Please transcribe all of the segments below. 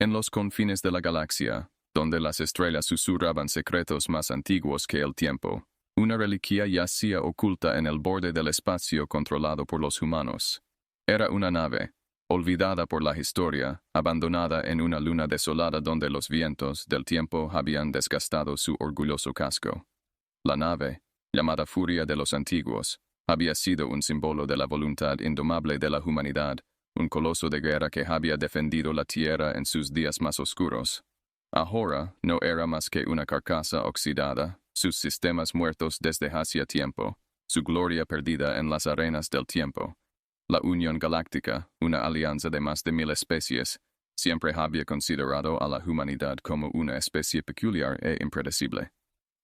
En los confines de la galaxia, donde las estrellas susurraban secretos más antiguos que el tiempo, una reliquia yacía oculta en el borde del espacio controlado por los humanos. Era una nave, olvidada por la historia, abandonada en una luna desolada donde los vientos del tiempo habían desgastado su orgulloso casco. La nave, llamada Furia de los Antiguos, había sido un símbolo de la voluntad indomable de la humanidad, un coloso de guerra que había defendido la Tierra en sus días más oscuros. Ahora no era más que una carcasa oxidada, sus sistemas muertos desde hacía tiempo, su gloria perdida en las arenas del tiempo. La Unión Galáctica, una alianza de más de 1000 especies, siempre había considerado a la humanidad como una especie peculiar e impredecible.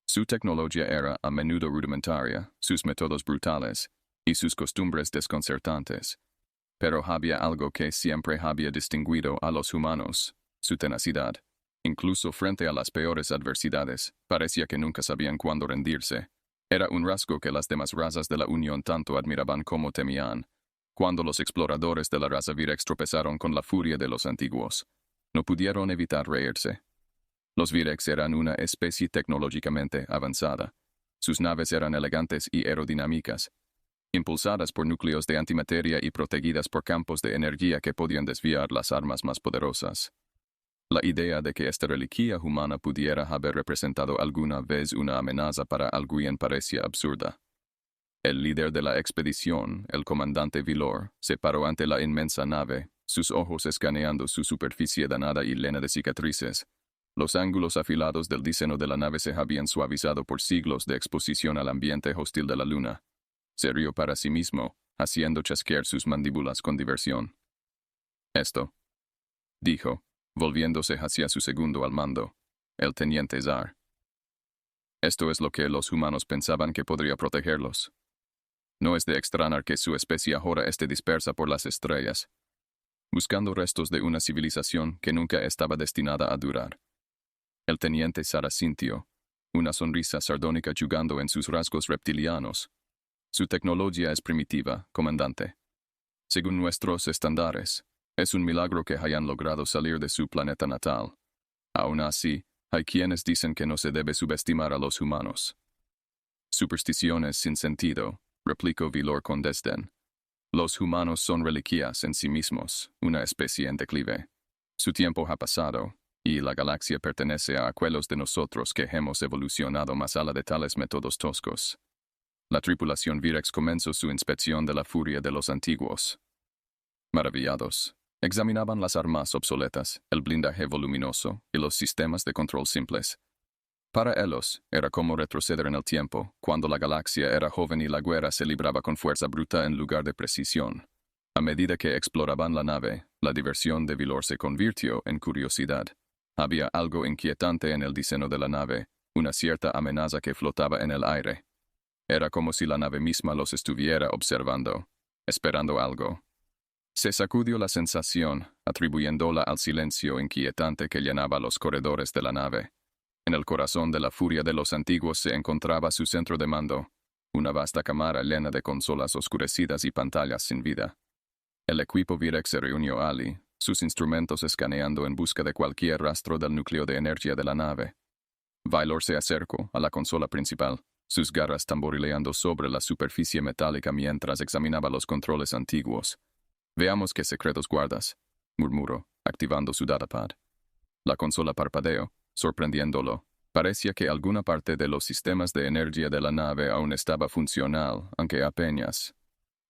Su tecnología era a menudo rudimentaria, sus métodos brutales, y sus costumbres desconcertantes. Pero había algo que siempre había distinguido a los humanos, su tenacidad. Incluso frente a las peores adversidades, parecía que nunca sabían cuándo rendirse. Era un rasgo que las demás razas de la Unión tanto admiraban como temían. Cuando los exploradores de la raza Virex tropezaron con la furia de los antiguos, no pudieron evitar reírse. Los Virex eran una especie tecnológicamente avanzada. Sus naves eran elegantes y aerodinámicas, impulsadas por núcleos de antimateria y protegidas por campos de energía que podían desviar las armas más poderosas. La idea de que esta reliquia humana pudiera haber representado alguna vez una amenaza para alguien parecía absurda. El líder de la expedición, el comandante Vilor, se paró ante la inmensa nave, sus ojos escaneando su superficie danada y llena de cicatrices. Los ángulos afilados del diseño de la nave se habían suavizado por siglos de exposición al ambiente hostil de la luna. Se rió para sí mismo, haciendo chasquear sus mandíbulas con diversión. «Esto», dijo, volviéndose hacia su segundo al mando, el teniente Zar. «Esto es lo que los humanos pensaban que podría protegerlos. No es de extrañar que su especie ahora esté dispersa por las estrellas, buscando restos de una civilización que nunca estaba destinada a durar». El teniente Zar asintió, una sonrisa sardónica yugando en sus rasgos reptilianos. «Su tecnología es primitiva, comandante. Según nuestros estándares, es un milagro que hayan logrado salir de su planeta natal. Aún así, hay quienes dicen que no se debe subestimar a los humanos». «Supersticiones sin sentido», replicó Vilor con desdén. «Los humanos son reliquias en sí mismos, una especie en declive. Su tiempo ha pasado, y la galaxia pertenece a aquellos de nosotros que hemos evolucionado más allá de tales métodos toscos». La tripulación Virex comenzó su inspección de la furia de los antiguos. Maravillados, examinaban las armas obsoletas, el blindaje voluminoso y los sistemas de control simples. Para ellos, era como retroceder en el tiempo, cuando la galaxia era joven y la guerra se libraba con fuerza bruta en lugar de precisión. A medida que exploraban la nave, la diversión de Vilor se convirtió en curiosidad. Había algo inquietante en el diseño de la nave, una cierta amenaza que flotaba en el aire. Era como si la nave misma los estuviera observando, esperando algo. Se sacudió la sensación, atribuyéndola al silencio inquietante que llenaba los corredores de la nave. En el corazón de la furia de los antiguos se encontraba su centro de mando, una vasta cámara llena de consolas oscurecidas y pantallas sin vida. El equipo Virex se reunió allí, sus instrumentos escaneando en busca de cualquier rastro del núcleo de energía de la nave. Vilor se acercó a la consola principal, sus garras tamborileando sobre la superficie metálica mientras examinaba los controles antiguos. «Veamos qué secretos guardas», murmuró, activando su datapad. La consola parpadeó, sorprendiéndolo. Parecía que alguna parte de los sistemas de energía de la nave aún estaba funcional, aunque apenas.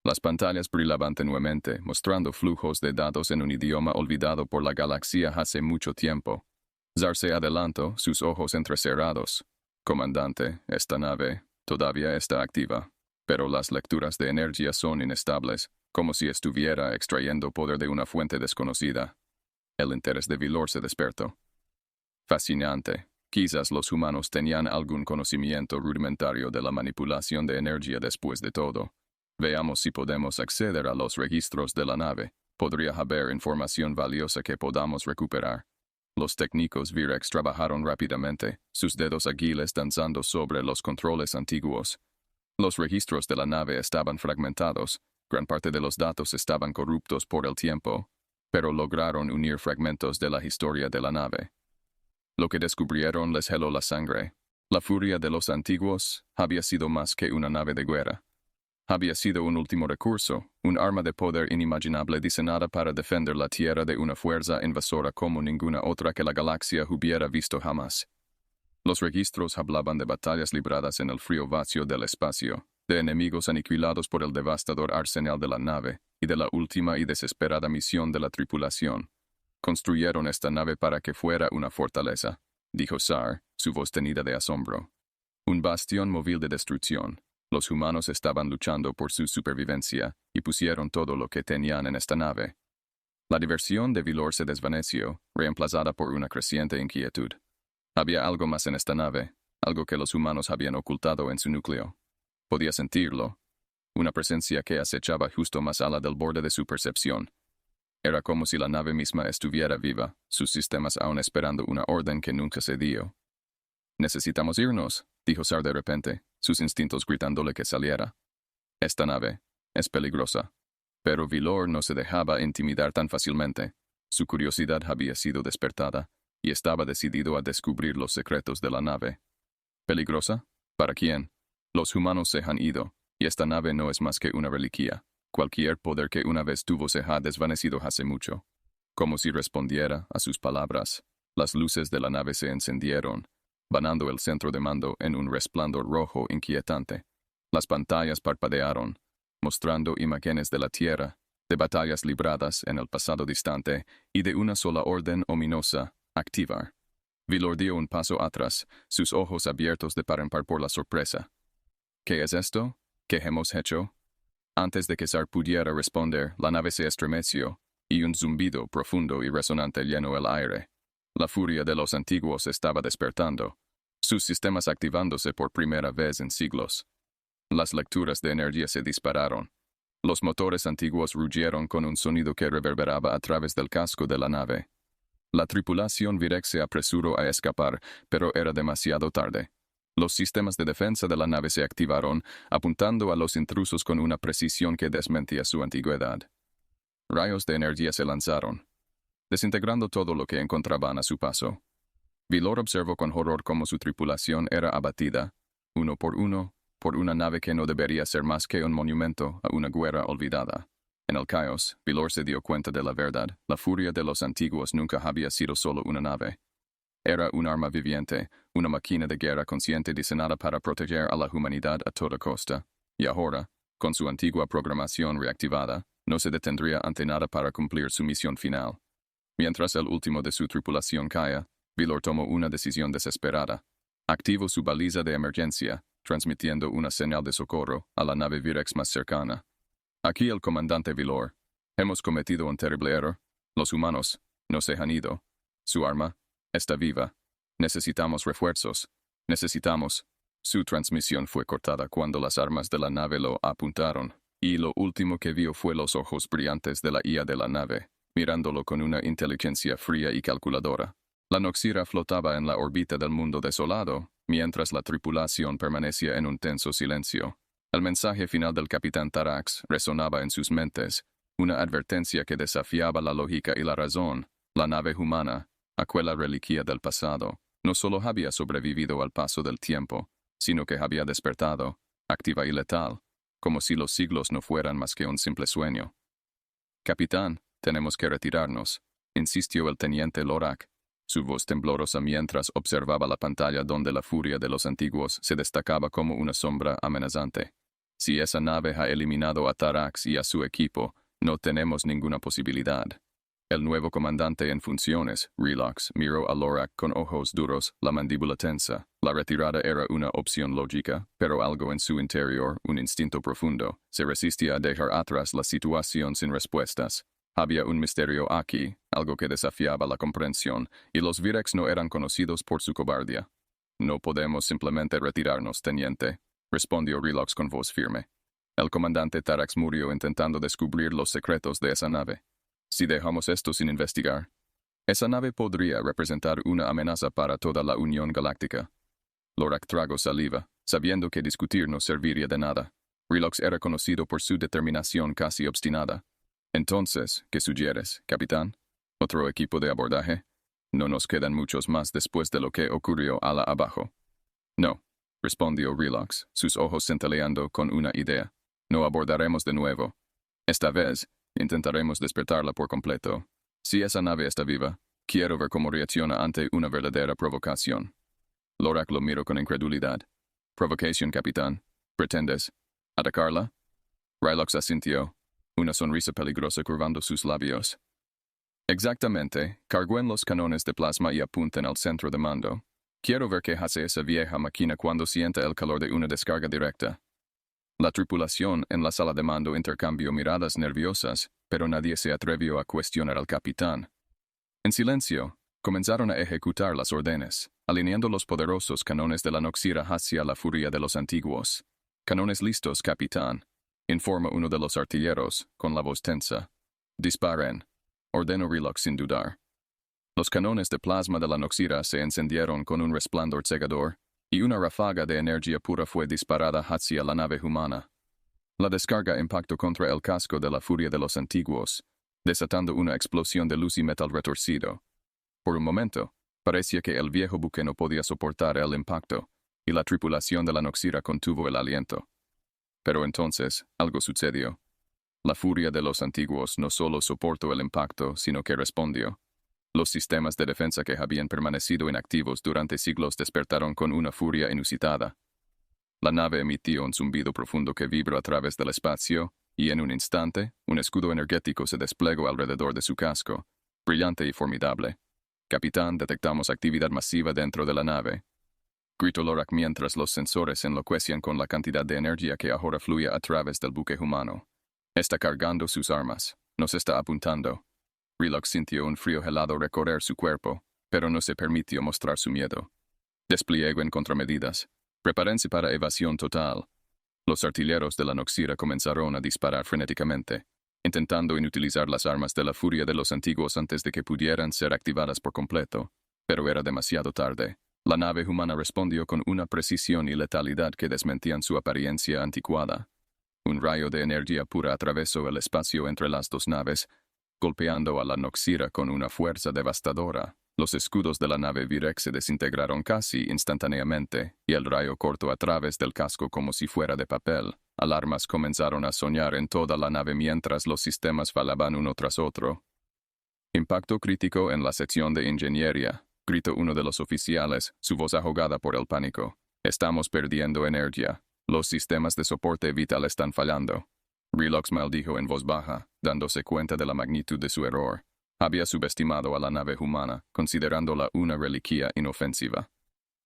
Las pantallas brillaban tenuemente, mostrando flujos de datos en un idioma olvidado por la galaxia hace mucho tiempo. Zar se adelantó, sus ojos entrecerrados. «Comandante, esta nave todavía está activa, pero las lecturas de energía son inestables, como si estuviera extrayendo poder de una fuente desconocida». El interés de Vilor se despertó. «Fascinante. Quizás los humanos tenían algún conocimiento rudimentario de la manipulación de energía después de todo. Veamos si podemos acceder a los registros de la nave. Podría haber información valiosa que podamos recuperar». Los técnicos Virex trabajaron rápidamente, sus dedos ágiles danzando sobre los controles antiguos. Los registros de la nave estaban fragmentados, gran parte de los datos estaban corruptos por el tiempo. pero lograron unir fragmentos de la historia de la nave. Lo que descubrieron les heló la sangre. La furia de los antiguos había sido más que una nave de guerra. Había sido un último recurso, un arma de poder inimaginable diseñada para defender la Tierra de una fuerza invasora como ninguna otra que la galaxia hubiera visto jamás. Los registros hablaban de batallas libradas en el frío vacío del espacio, de enemigos aniquilados por el devastador arsenal de la nave, y de la última y desesperada misión de la tripulación. Construyeron esta nave para que fuera una fortaleza, dijo Sar, su voz tenida de asombro. Un bastión móvil de destrucción. Los humanos estaban luchando por su supervivencia y pusieron todo lo que tenían en esta nave. La diversión de Vilor se desvaneció, reemplazada por una creciente inquietud. Había algo más en esta nave, algo que los humanos habían ocultado en su núcleo. Podía sentirlo, una presencia que acechaba justo más allá del borde de su percepción. Era como si la nave misma estuviera viva, sus sistemas aún esperando una orden que nunca se dio. «Necesitamos irnos», dijo Sar de repente, sus instintos gritándole que saliera. «Esta nave es peligrosa». Pero Vilor no se dejaba intimidar tan fácilmente. Su curiosidad había sido despertada, y estaba decidido a descubrir los secretos de la nave. ¿Peligrosa? ¿Para quién? Los humanos se han ido, y esta nave no es más que una reliquia. Cualquier poder que una vez tuvo se ha desvanecido hace mucho. Como si respondiera a sus palabras, las luces de la nave se encendieron, banando el centro de mando en un resplandor rojo inquietante. Las pantallas parpadearon, mostrando imágenes de la Tierra, de batallas libradas en el pasado distante y de una sola orden ominosa: activar. Vilor dio un paso atrás, sus ojos abiertos de par en par por la sorpresa. ¿Qué es esto? ¿Qué hemos hecho? Antes de que Sar pudiera responder, la nave se estremeció, y un zumbido profundo y resonante llenó el aire. La furia de los antiguos estaba despertando, sus sistemas activándose por primera vez en siglos. Las lecturas de energía se dispararon. Los motores antiguos rugieron con un sonido que reverberaba a través del casco de la nave. La tripulación Virex se apresuró a escapar, pero era demasiado tarde. Los sistemas de defensa de la nave se activaron, apuntando a los intrusos con una precisión que desmentía su antigüedad. Rayos de energía se lanzaron, desintegrando todo lo que encontraban a su paso. Vilor observó con horror cómo su tripulación era abatida, uno, por una nave que no debería ser más que un monumento a una guerra olvidada. En el caos, Vilor se dio cuenta de la verdad: la furia de los antiguos nunca había sido solo una nave. Era un arma viviente, una máquina de guerra consciente diseñada para proteger a la humanidad a toda costa. Y ahora, con su antigua programación reactivada, no se detendría ante nada para cumplir su misión final. Mientras el último de su tripulación caía, Vilor tomó una decisión desesperada. Activó su baliza de emergencia, transmitiendo una señal de socorro a la nave Virex más cercana. Aquí el comandante Vilor. Hemos cometido un terrible error. Los humanos no se han ido. Su arma está viva. Necesitamos refuerzos. Necesitamos. Su transmisión fue cortada cuando las armas de la nave lo apuntaron, y lo último que vio fue los ojos brillantes de la IA de la nave, mirándolo con una inteligencia fría y calculadora. La Noxira flotaba en la órbita del mundo desolado, mientras la tripulación permanecía en un tenso silencio. El mensaje final del capitán Tarax resonaba en sus mentes, una advertencia que desafiaba la lógica y la razón. La nave humana, aquella reliquia del pasado, no solo había sobrevivido al paso del tiempo, sino que había despertado, activa y letal, como si los siglos no fueran más que un simple sueño. «Capitán, tenemos que retirarnos», insistió el teniente Lorak, su voz temblorosa mientras observaba la pantalla donde la furia de los antiguos se destacaba como una sombra amenazante. «Si esa nave ha eliminado a Tarax y a su equipo, no tenemos ninguna posibilidad». El nuevo comandante en funciones, Relox, miró a Lorak con ojos duros, la mandíbula tensa. La retirada era una opción lógica, pero algo en su interior, un instinto profundo, se resistía a dejar atrás la situación sin respuestas. Había un misterio aquí, algo que desafiaba la comprensión, y los Virex no eran conocidos por su cobardía. «No podemos simplemente retirarnos, teniente», respondió Relox con voz firme. El comandante Tarax murió intentando descubrir los secretos de esa nave. Si dejamos esto sin investigar, esa nave podría representar una amenaza para toda la Unión Galáctica. Lorak tragó saliva, sabiendo que discutir no serviría de nada. Relox era conocido por su determinación casi obstinada. Entonces, ¿qué sugieres, capitán? ¿Otro equipo de abordaje? No nos quedan muchos más después de lo que ocurrió ala abajo. No, respondió Relox, sus ojos centelleando con una idea. No abordaremos de nuevo. Esta vez, intentaremos despertarla por completo. Si esa nave está viva, quiero ver cómo reacciona ante una verdadera provocación. Lorak lo miró con incredulidad. Provocación, capitán. ¿Pretendes atacarla? Rylox asintió, una sonrisa peligrosa curvando sus labios. Exactamente, cargó en los canones de plasma y apunta en el centro de mando. Quiero ver qué hace esa vieja máquina cuando sienta el calor de una descarga directa. La tripulación en la sala de mando intercambió miradas nerviosas, pero nadie se atrevió a cuestionar al capitán. En silencio, comenzaron a ejecutar las órdenes, alineando los poderosos canones de la Noxira hacia la furia de los antiguos. Canones listos, capitán, informa uno de los artilleros, con la voz tensa. Disparen, ordenó Relox sin dudar. Los canones de plasma de la Noxira se encendieron con un resplandor cegador, y una ráfaga de energía pura fue disparada hacia la nave humana. La descarga impactó contra el casco de la furia de los antiguos, desatando una explosión de luz y metal retorcido. Por un momento, parecía que el viejo buque no podía soportar el impacto, y la tripulación de la Noxira contuvo el aliento. Pero entonces, algo sucedió. La furia de los antiguos no solo soportó el impacto, sino que respondió. Los sistemas de defensa que habían permanecido inactivos durante siglos despertaron con una furia inusitada. La nave emitió un zumbido profundo que vibró a través del espacio, y en un instante, un escudo energético se desplegó alrededor de su casco, brillante y formidable. Capitán, detectamos actividad masiva dentro de la nave. Gritó Lorak mientras los sensores enloquecían con la cantidad de energía que ahora fluía a través del buque humano. Está cargando sus armas. Nos está apuntando. Relox sintió un frío helado recorrer su cuerpo, pero no se permitió mostrar su miedo. Despliego en contramedidas. Prepárense para evasión total. Los artilleros de la Noxira comenzaron a disparar frenéticamente, intentando inutilizar las armas de la furia de los antiguos antes de que pudieran ser activadas por completo, pero era demasiado tarde. La nave humana respondió con una precisión y letalidad que desmentían su apariencia anticuada. Un rayo de energía pura atravesó el espacio entre las dos naves, golpeando a la Noxira con una fuerza devastadora. Los escudos de la nave Virex se desintegraron casi instantáneamente, y el rayo cortó a través del casco como si fuera de papel. Alarmas comenzaron a sonar en toda la nave mientras los sistemas fallaban uno tras otro. Impacto crítico en la sección de ingeniería, gritó uno de los oficiales, su voz ahogada por el pánico. Estamos perdiendo energía. Los sistemas de soporte vital están fallando. Relox maldijo en voz baja, dándose cuenta de la magnitud de su error. Había subestimado a la nave humana, considerándola una reliquia inofensiva.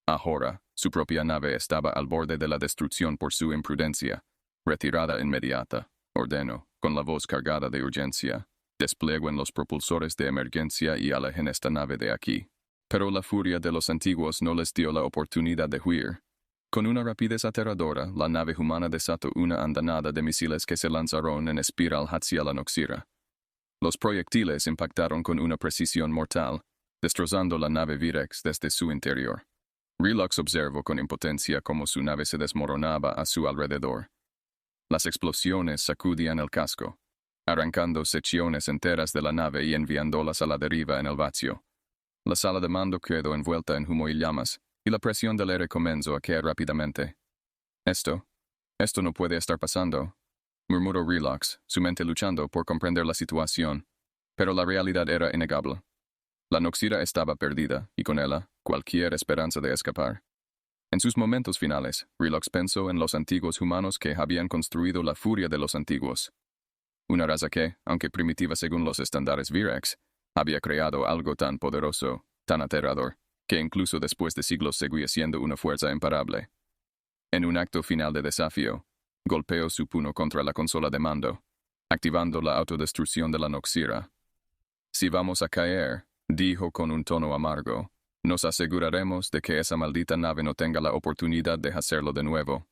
Ahora, su propia nave estaba al borde de la destrucción por su imprudencia. Retirada inmediata, ordenó, con la voz cargada de urgencia. Desplieguen los propulsores de emergencia y alejen esta nave de aquí. Pero la furia de los antiguos no les dio la oportunidad de huir. Con una rapidez aterradora, la nave humana desató una andanada de misiles que se lanzaron en espiral hacia la Noxira. Los proyectiles impactaron con una precisión mortal, destrozando la nave Virex desde su interior. Relox observó con impotencia cómo su nave se desmoronaba a su alrededor. Las explosiones sacudían el casco, arrancando secciones enteras de la nave y enviándolas a la deriva en el vacío. La sala de mando quedó envuelta en humo y llamas, y la presión del aire comenzó a caer rápidamente. Esto no puede estar pasando, murmuró Relox, su mente luchando por comprender la situación, pero la realidad era innegable. La Noxira estaba perdida, y con ella, cualquier esperanza de escapar. En sus momentos finales, Relox pensó en los antiguos humanos que habían construido la furia de los antiguos. Una raza que, aunque primitiva según los estándares Virex, había creado algo tan poderoso, tan aterrador, que incluso después de siglos seguía siendo una fuerza imparable. En un acto final de desafío, golpeó su puño contra la consola de mando, activando la autodestrucción de la Noxira. Si vamos a caer, dijo con un tono amargo, nos aseguraremos de que esa maldita nave no tenga la oportunidad de hacerlo de nuevo.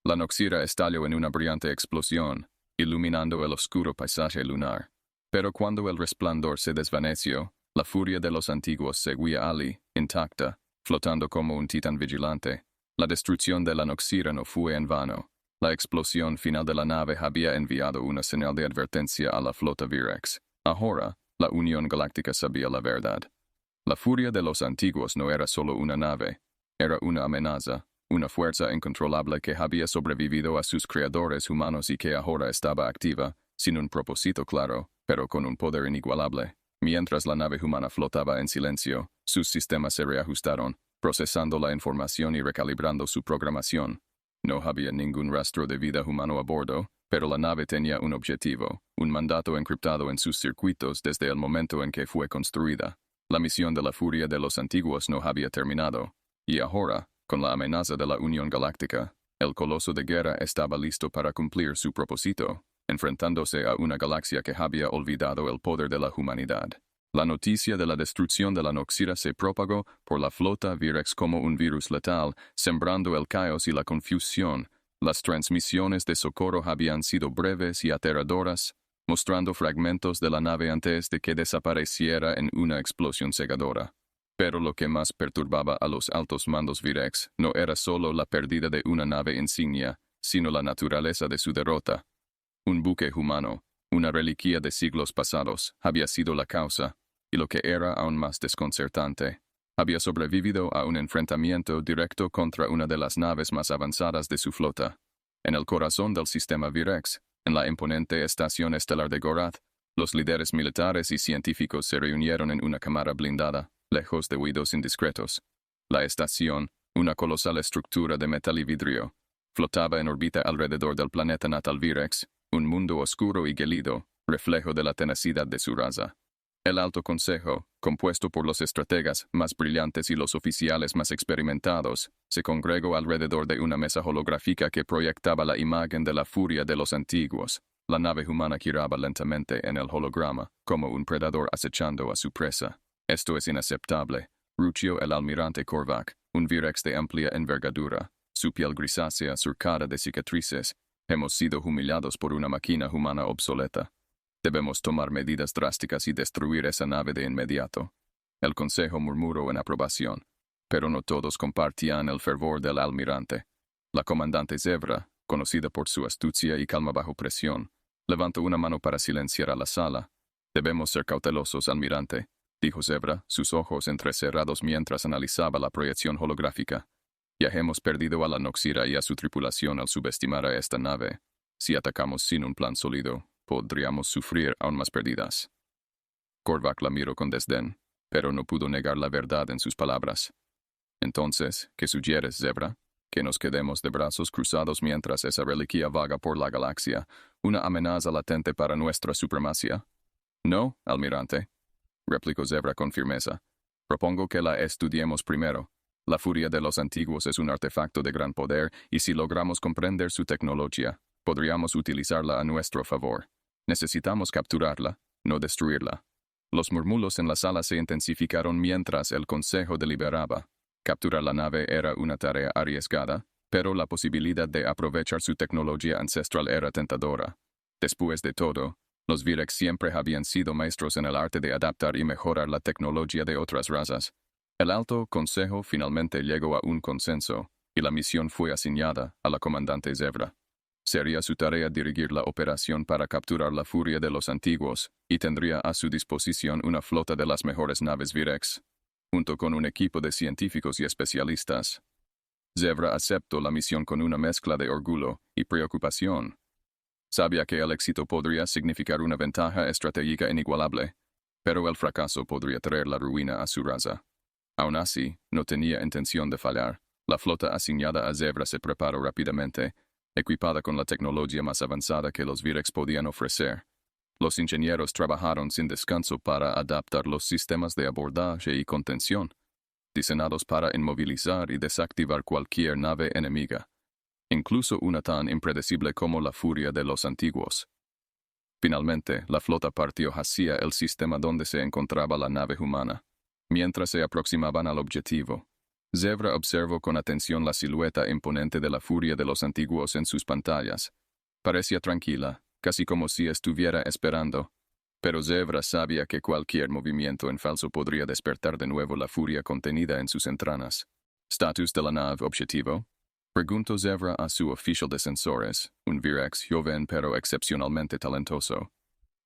La Noxira estalló en una brillante explosión, iluminando el oscuro paisaje lunar. Pero cuando el resplandor se desvaneció, la furia de los antiguos seguía allí, intacta, flotando como un titán vigilante. La destrucción de la Noxira no fue en vano. La explosión final de la nave había enviado una señal de advertencia a la flota Virex. Ahora, la Unión Galáctica sabía la verdad. La furia de los antiguos no era solo una nave, era una amenaza, una fuerza incontrolable que había sobrevivido a sus creadores humanos y que ahora estaba activa, sin un propósito claro, pero con un poder inigualable. Mientras la nave humana flotaba en silencio, sus sistemas se reajustaron, procesando la información y recalibrando su programación. No había ningún rastro de vida humano a bordo, pero la nave tenía un objetivo, un mandato encriptado en sus circuitos desde el momento en que fue construida. La misión de la furia de los antiguos no había terminado, y ahora, con la amenaza de la Unión Galáctica, el coloso de guerra estaba listo para cumplir su propósito, enfrentándose a una galaxia que había olvidado el poder de la humanidad. La noticia de la destrucción de la Noxira se propagó por la flota Virex como un virus letal, sembrando el caos y la confusión. Las transmisiones de socorro habían sido breves y aterradoras, mostrando fragmentos de la nave antes de que desapareciera en una explosión cegadora. Pero lo que más perturbaba a los altos mandos Virex no era solo la pérdida de una nave insignia, sino la naturaleza de su derrota. Un buque humano, una reliquia de siglos pasados, había sido la causa, y lo que era aún más desconcertante, había sobrevivido a un enfrentamiento directo contra una de las naves más avanzadas de su flota. En el corazón del sistema Virex, en la imponente estación estelar de Gorath, los líderes militares y científicos se reunieron en una cámara blindada, lejos de oídos indiscretos. La estación, una colosal estructura de metal y vidrio, flotaba en órbita alrededor del planeta natal Virex, un mundo oscuro y gélido, reflejo de la tenacidad de su raza. El Alto Consejo, compuesto por los estrategas más brillantes y los oficiales más experimentados, se congregó alrededor de una mesa holográfica que proyectaba la imagen de la furia de los antiguos. La nave humana giraba lentamente en el holograma, como un predador acechando a su presa. Esto es inaceptable, rugió el almirante Korvac, un Virex de amplia envergadura, su piel grisácea surcada de cicatrices. Hemos sido humillados por una máquina humana obsoleta. Debemos tomar medidas drásticas y destruir esa nave de inmediato. El consejo murmuró en aprobación, pero no todos compartían el fervor del almirante. La comandante Zevra, conocida por su astucia y calma bajo presión, levantó una mano para silenciar a la sala. Debemos ser cautelosos, almirante, dijo Zevra, sus ojos entrecerrados mientras analizaba la proyección holográfica. Ya hemos perdido a la Noxira y a su tripulación al subestimar a esta nave. Si atacamos sin un plan sólido, podríamos sufrir aún más pérdidas. Korvac la miró con desdén, pero no pudo negar la verdad en sus palabras. Entonces, ¿qué sugieres, Zevra? Que nos quedemos de brazos cruzados mientras esa reliquia vaga por la galaxia, una amenaza latente para nuestra supremacía. No, almirante, replicó Zevra con firmeza. Propongo que la estudiemos primero. La furia de los antiguos es un artefacto de gran poder, y si logramos comprender su tecnología, podríamos utilizarla a nuestro favor. Necesitamos capturarla, no destruirla. Los murmullos en la sala se intensificaron mientras el consejo deliberaba. Capturar la nave era una tarea arriesgada, pero la posibilidad de aprovechar su tecnología ancestral era tentadora. Después de todo, los Virex siempre habían sido maestros en el arte de adaptar y mejorar la tecnología de otras razas. El Alto Consejo finalmente llegó a un consenso, y la misión fue asignada a la comandante Zevra. Sería su tarea dirigir la operación para capturar la furia de los antiguos, y tendría a su disposición una flota de las mejores naves Virex, junto con un equipo de científicos y especialistas. Zevra aceptó la misión con una mezcla de orgullo y preocupación. Sabía que el éxito podría significar una ventaja estratégica inigualable, pero el fracaso podría traer la ruina a su raza. Aún así, no tenía intención de fallar. La flota asignada a Zevra se preparó rápidamente, equipada con la tecnología más avanzada que los Virex podían ofrecer. Los ingenieros trabajaron sin descanso para adaptar los sistemas de abordaje y contención, diseñados para inmovilizar y desactivar cualquier nave enemiga, incluso una tan impredecible como la furia de los antiguos. Finalmente, la flota partió hacia el sistema donde se encontraba la nave humana. Mientras se aproximaban al objetivo, Zevra observó con atención la silueta imponente de la furia de los antiguos en sus pantallas. Parecía tranquila, casi como si estuviera esperando, pero Zevra sabía que cualquier movimiento en falso podría despertar de nuevo la furia contenida en sus entrañas. «¿Status de la nave objetivo?», Preguntó Zebra a su oficial de sensores, un Virex joven pero excepcionalmente talentoso.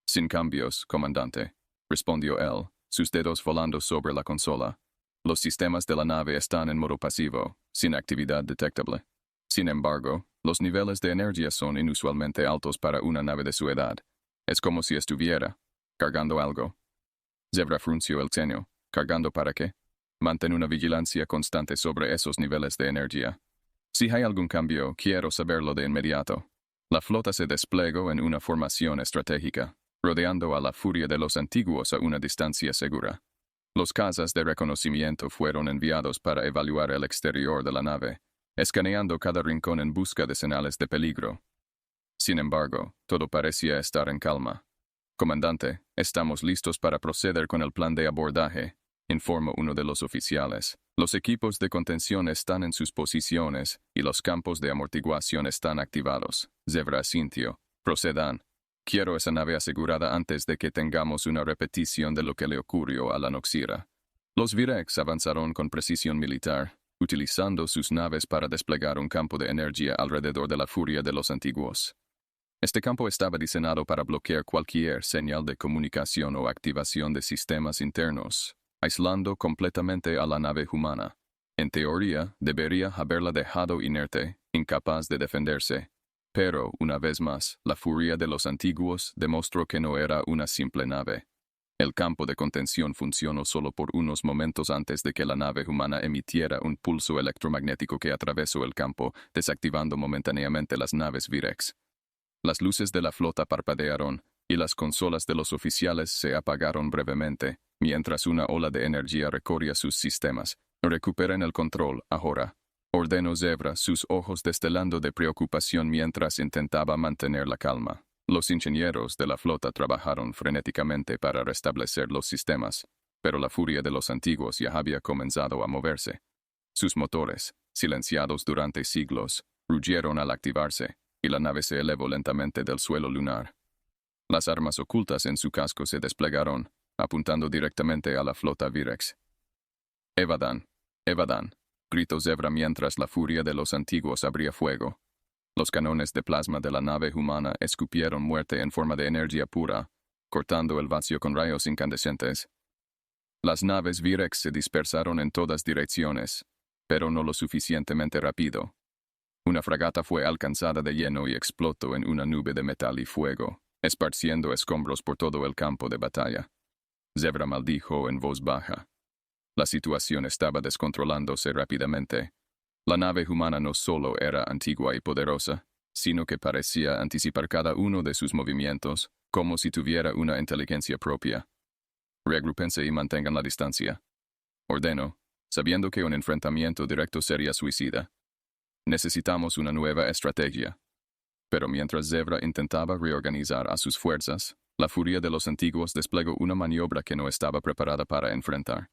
Sin cambios, comandante, respondió él, sus dedos volando sobre la consola. Los sistemas de la nave están en modo pasivo, sin actividad detectable. Sin embargo, los niveles de energía son inusualmente altos para una nave de su edad. Es como si estuviera cargando algo. Zebra frunció el ceño. ¿Cargando para qué? Mantén una vigilancia constante sobre esos niveles de energía. Si hay algún cambio, quiero saberlo de inmediato. La flota se desplegó en una formación estratégica, rodeando a la furia de los antiguos a una distancia segura. Los cazas de reconocimiento fueron enviados para evaluar el exterior de la nave, escaneando cada rincón en busca de señales de peligro. Sin embargo, todo parecía estar en calma. Comandante, estamos listos para proceder con el plan de abordaje, informó uno de los oficiales. Los equipos de contención están en sus posiciones y los campos de amortiguación están activados. Zebra asintió. Procedan. Quiero esa nave asegurada antes de que tengamos una repetición de lo que le ocurrió a la Noxira. Los Virex avanzaron con precisión militar, utilizando sus naves para desplegar un campo de energía alrededor de la furia de los antiguos. Este campo estaba diseñado para bloquear cualquier señal de comunicación o activación de sistemas internos, aislando completamente a la nave humana. En teoría, debería haberla dejado inerte, incapaz de defenderse. Pero, una vez más, la furia de los antiguos demostró que no era una simple nave. El campo de contención funcionó solo por unos momentos antes de que la nave humana emitiera un pulso electromagnético que atravesó el campo, desactivando momentáneamente las naves Virex. Las luces de la flota parpadearon, y las consolas de los oficiales se apagaron brevemente, mientras una ola de energía recorría sus sistemas. Recuperen el control, ahora, ordenó Zebra, sus ojos destellando de preocupación mientras intentaba mantener la calma. Los ingenieros de la flota trabajaron frenéticamente para restablecer los sistemas, pero la furia de los antiguos ya había comenzado a moverse. Sus motores, silenciados durante siglos, rugieron al activarse, y la nave se elevó lentamente del suelo lunar. Las armas ocultas en su casco se desplegaron, apuntando directamente a la flota Virex. «Evadan, evadan», gritó Zebra mientras la furia de los antiguos abría fuego. Los canones de plasma de la nave humana escupieron muerte en forma de energía pura, cortando el vacío con rayos incandescentes. Las naves Virex se dispersaron en todas direcciones, pero no lo suficientemente rápido. Una fragata fue alcanzada de lleno y explotó en una nube de metal y fuego, esparciendo escombros por todo el campo de batalla. Zebra maldijo en voz baja. La situación estaba descontrolándose rápidamente. La nave humana no solo era antigua y poderosa, sino que parecía anticipar cada uno de sus movimientos, como si tuviera una inteligencia propia. Reagrupense y mantengan la distancia. Ordenó, sabiendo que un enfrentamiento directo sería suicida. Necesitamos una nueva estrategia. Pero mientras Zebra intentaba reorganizar a sus fuerzas, la furia de los antiguos desplegó una maniobra que no estaba preparada para enfrentar.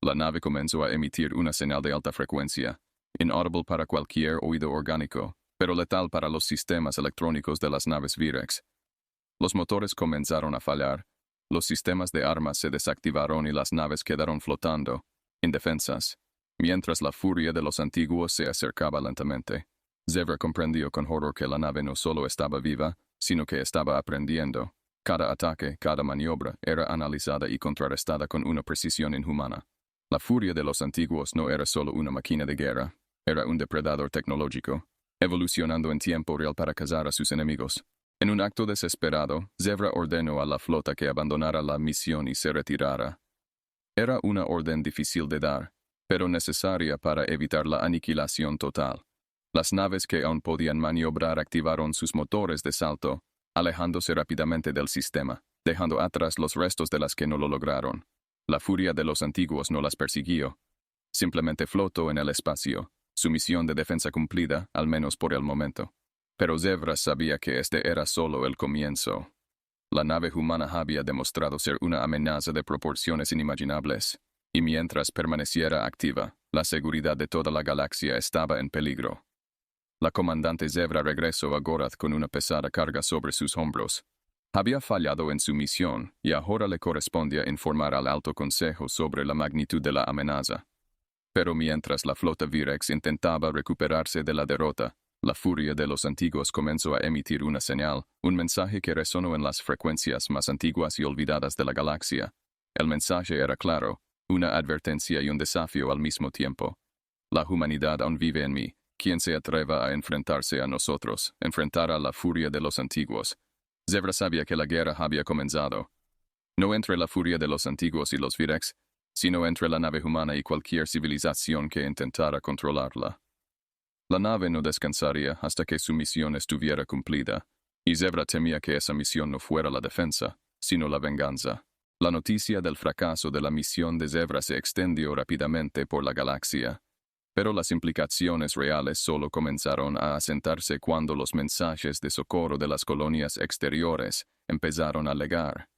La nave comenzó a emitir una señal de alta frecuencia, inaudible para cualquier oído orgánico, pero letal para los sistemas electrónicos de las naves Virex. Los motores comenzaron a fallar, los sistemas de armas se desactivaron y las naves quedaron flotando, indefensas, mientras la furia de los antiguos se acercaba lentamente. Zebra comprendió con horror que la nave no solo estaba viva, sino que estaba aprendiendo. Cada ataque, cada maniobra, era analizada y contrarrestada con una precisión inhumana. La furia de los antiguos no era solo una máquina de guerra, era un depredador tecnológico, evolucionando en tiempo real para cazar a sus enemigos. En un acto desesperado, Zebra ordenó a la flota que abandonara la misión y se retirara. Era una orden difícil de dar, pero necesaria para evitar la aniquilación total. Las naves que aún podían maniobrar activaron sus motores de salto, alejándose rápidamente del sistema, dejando atrás los restos de las que no lo lograron. La furia de los antiguos no las persiguió. Simplemente flotó en el espacio, su misión de defensa cumplida, al menos por el momento. Pero Zebra sabía que este era solo el comienzo. La nave humana había demostrado ser una amenaza de proporciones inimaginables, y mientras permaneciera activa, la seguridad de toda la galaxia estaba en peligro. La comandante Zebra regresó a Gorath con una pesada carga sobre sus hombros. Había fallado en su misión, y ahora le correspondía informar al Alto Consejo sobre la magnitud de la amenaza. Pero mientras la flota Virex intentaba recuperarse de la derrota, la furia de los antiguos comenzó a emitir una señal, un mensaje que resonó en las frecuencias más antiguas y olvidadas de la galaxia. El mensaje era claro, una advertencia y un desafío al mismo tiempo. La humanidad aún vive en mí. Quien se atreva a enfrentarse a nosotros, enfrentar a la furia de los antiguos. Zevra sabía que la guerra había comenzado. No entre la furia de los antiguos y los Virex, sino entre la nave humana y cualquier civilización que intentara controlarla. La nave no descansaría hasta que su misión estuviera cumplida, y Zevra temía que esa misión no fuera la defensa, sino la venganza. La noticia del fracaso de la misión de Zevra se extendió rápidamente por la galaxia, pero las implicaciones reales solo comenzaron a asentarse cuando los mensajes de socorro de las colonias exteriores empezaron a llegar.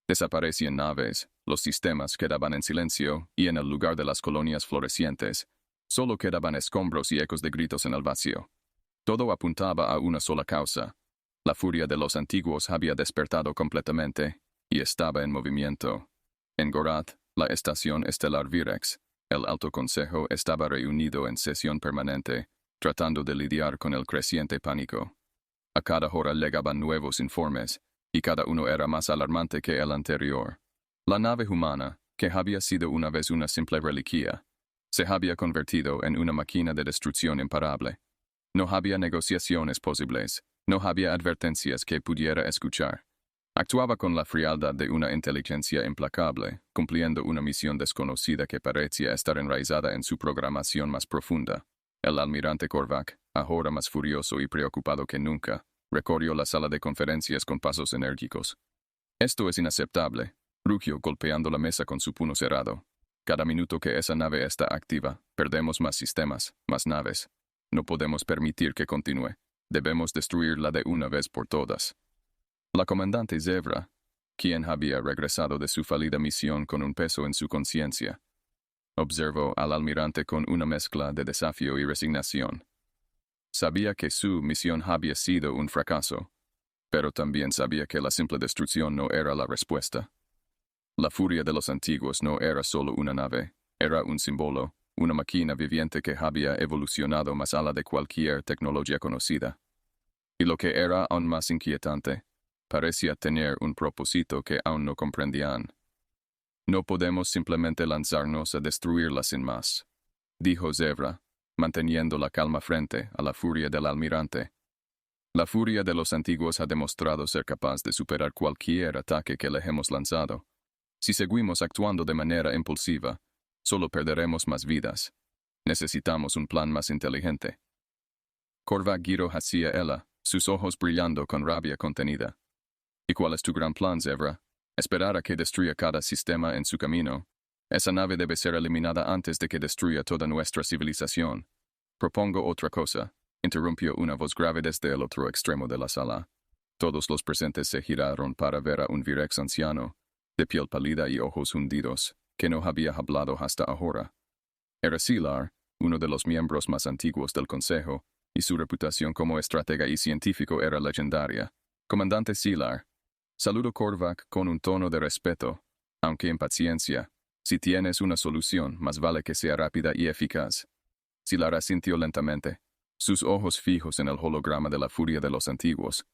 Desaparecían naves, los sistemas quedaban en silencio, y en el lugar de las colonias florecientes, solo quedaban escombros y ecos de gritos en el vacío. Todo apuntaba a una sola causa. La furia de los antiguos había despertado completamente, y estaba en movimiento. En Gorath, la estación estelar Virex, el Alto Consejo estaba reunido en sesión permanente, tratando de lidiar con el creciente pánico. A cada hora llegaban nuevos informes, y cada uno era más alarmante que el anterior. La nave humana, que había sido una vez una simple reliquia, se había convertido en una máquina de destrucción imparable. No había negociaciones posibles, no había advertencias que pudiera escuchar. Actuaba con la frialdad de una inteligencia implacable, cumpliendo una misión desconocida que parecía estar enraizada en su programación más profunda. El almirante Korvac, ahora más furioso y preocupado que nunca, recorrió la sala de conferencias con pasos enérgicos. «Esto es inaceptable», rugió golpeando la mesa con su puño cerrado. «Cada minuto que esa nave está activa, perdemos más sistemas, más naves. No podemos permitir que continúe. Debemos destruirla de una vez por todas». La comandante Zevra, quien había regresado de su fallida misión con un peso en su conciencia, observó al almirante con una mezcla de desafío y resignación. Sabía que su misión había sido un fracaso, pero también sabía que la simple destrucción no era la respuesta. La furia de los antiguos no era solo una nave, era un símbolo, una máquina viviente que había evolucionado más allá de cualquier tecnología conocida. Y lo que era aún más inquietante, parecía tener un propósito que aún no comprendían. «No podemos simplemente lanzarnos a destruirla sin más», dijo Zevra, manteniendo la calma frente a la furia del almirante. «La furia de los antiguos ha demostrado ser capaz de superar cualquier ataque que le hemos lanzado. Si seguimos actuando de manera impulsiva, solo perderemos más vidas. Necesitamos un plan más inteligente». Korvac giró hacia ella, sus ojos brillando con rabia contenida. «¿Y cuál es tu gran plan, Zevra? Esperar a que destruya cada sistema en su camino. Esa nave debe ser eliminada antes de que destruya toda nuestra civilización». «Propongo otra cosa», interrumpió una voz grave desde el otro extremo de la sala. Todos los presentes se giraron para ver a un Virex anciano, de piel pálida y ojos hundidos, que no había hablado hasta ahora. Era Silar, uno de los miembros más antiguos del Consejo, y su reputación como estratega y científico era legendaria. «Comandante Silar», saludó Korvac con un tono de respeto, aunque impaciencia. «Si tienes una solución, más vale que sea rápida y eficaz». Silar asintió lentamente, sus ojos fijos en el holograma de la furia de los antiguos.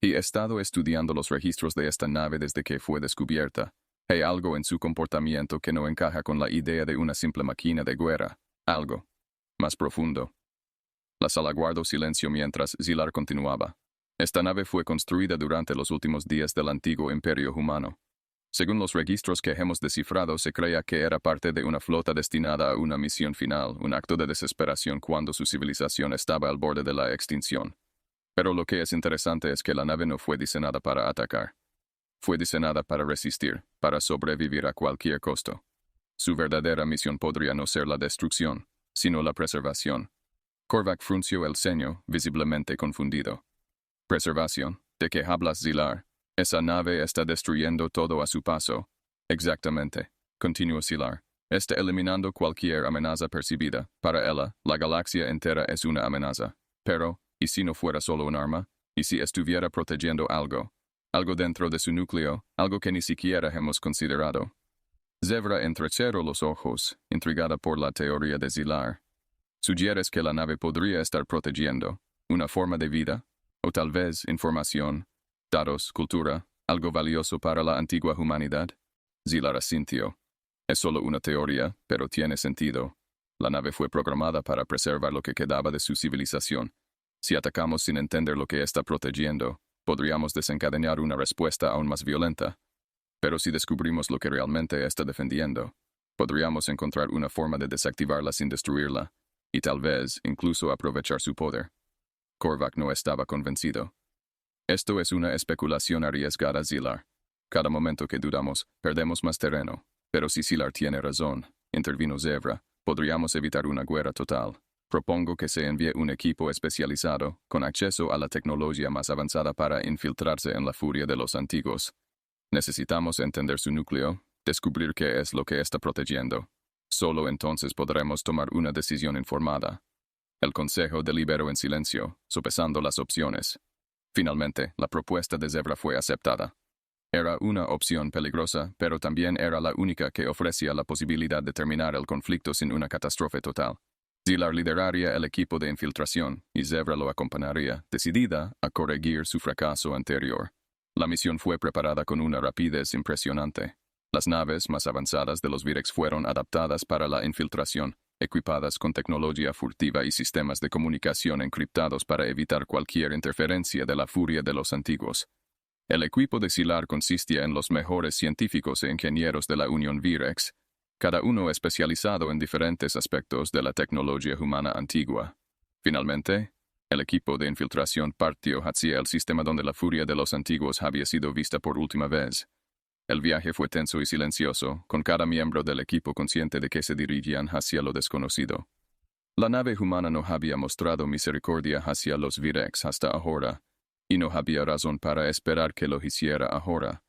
«He estado estudiando los registros de esta nave desde que fue descubierta. Hay algo en su comportamiento que no encaja con la idea de una simple máquina de guerra. Algo más profundo». La sala guardó silencio mientras Silar continuaba. «Esta nave fue construida durante los últimos días del antiguo imperio humano. Según los registros que hemos descifrado, se creía que era parte de una flota destinada a una misión final, un acto de desesperación cuando su civilización estaba al borde de la extinción. Pero lo que es interesante es que la nave no fue diseñada para atacar. Fue diseñada para resistir, para sobrevivir a cualquier costo. Su verdadera misión podría no ser la destrucción, sino la preservación». Korvac frunció el ceño, visiblemente confundido. «¿Preservación? ¿De qué hablas, Silar? Esa nave está destruyendo todo a su paso». «Exactamente», continuó Silar. «Está eliminando cualquier amenaza percibida. Para ella, la galaxia entera es una amenaza. Pero, ¿y si no fuera solo un arma? ¿Y si estuviera protegiendo algo? Algo dentro de su núcleo, algo que ni siquiera hemos considerado». Zebra entrecerró los ojos, intrigada por la teoría de Zilar. ¿Sugieres que la nave podría estar protegiendo una forma de vida? O tal vez información, datos, cultura, algo valioso para la antigua humanidad? Zilar asintió. Es solo una teoría, pero tiene sentido. La nave fue programada para preservar lo que quedaba de su civilización. Si atacamos sin entender lo que está protegiendo, podríamos desencadenar una respuesta aún más violenta. Pero si descubrimos lo que realmente está defendiendo, podríamos encontrar una forma de desactivarla sin destruirla, y tal vez incluso aprovechar su poder. Korvac no estaba convencido. Esto es una especulación arriesgada, Zilar. Cada momento que dudamos, perdemos más terreno. Pero si Zilar tiene razón, intervino Zebra, podríamos evitar una guerra total. Propongo que se envíe un equipo especializado, con acceso a la tecnología más avanzada para infiltrarse en la furia de los antiguos. Necesitamos entender su núcleo, descubrir qué es lo que está protegiendo. Solo entonces podremos tomar una decisión informada. El Consejo deliberó en silencio, sopesando las opciones. Finalmente, la propuesta de Zebra fue aceptada. Era una opción peligrosa, pero también era la única que ofrecía la posibilidad de terminar el conflicto sin una catástrofe total. Zilar lideraría el equipo de infiltración, y Zebra lo acompañaría, decidida a corregir su fracaso anterior. La misión fue preparada con una rapidez impresionante. Las naves más avanzadas de los Virex fueron adaptadas para la infiltración, equipadas con tecnología furtiva y sistemas de comunicación encriptados para evitar cualquier interferencia de la furia de los antiguos. El equipo de Zilar consistía en los mejores científicos e ingenieros de la Unión Virex, cada uno especializado en diferentes aspectos de la tecnología humana antigua. Finalmente, el equipo de infiltración partió hacia el sistema donde la furia de los antiguos había sido vista por última vez. El viaje fue tenso y silencioso, con cada miembro del equipo consciente de que se dirigían hacia lo desconocido. La nave humana no había mostrado misericordia hacia los Virex hasta ahora, y no había razón para esperar que lo hiciera ahora.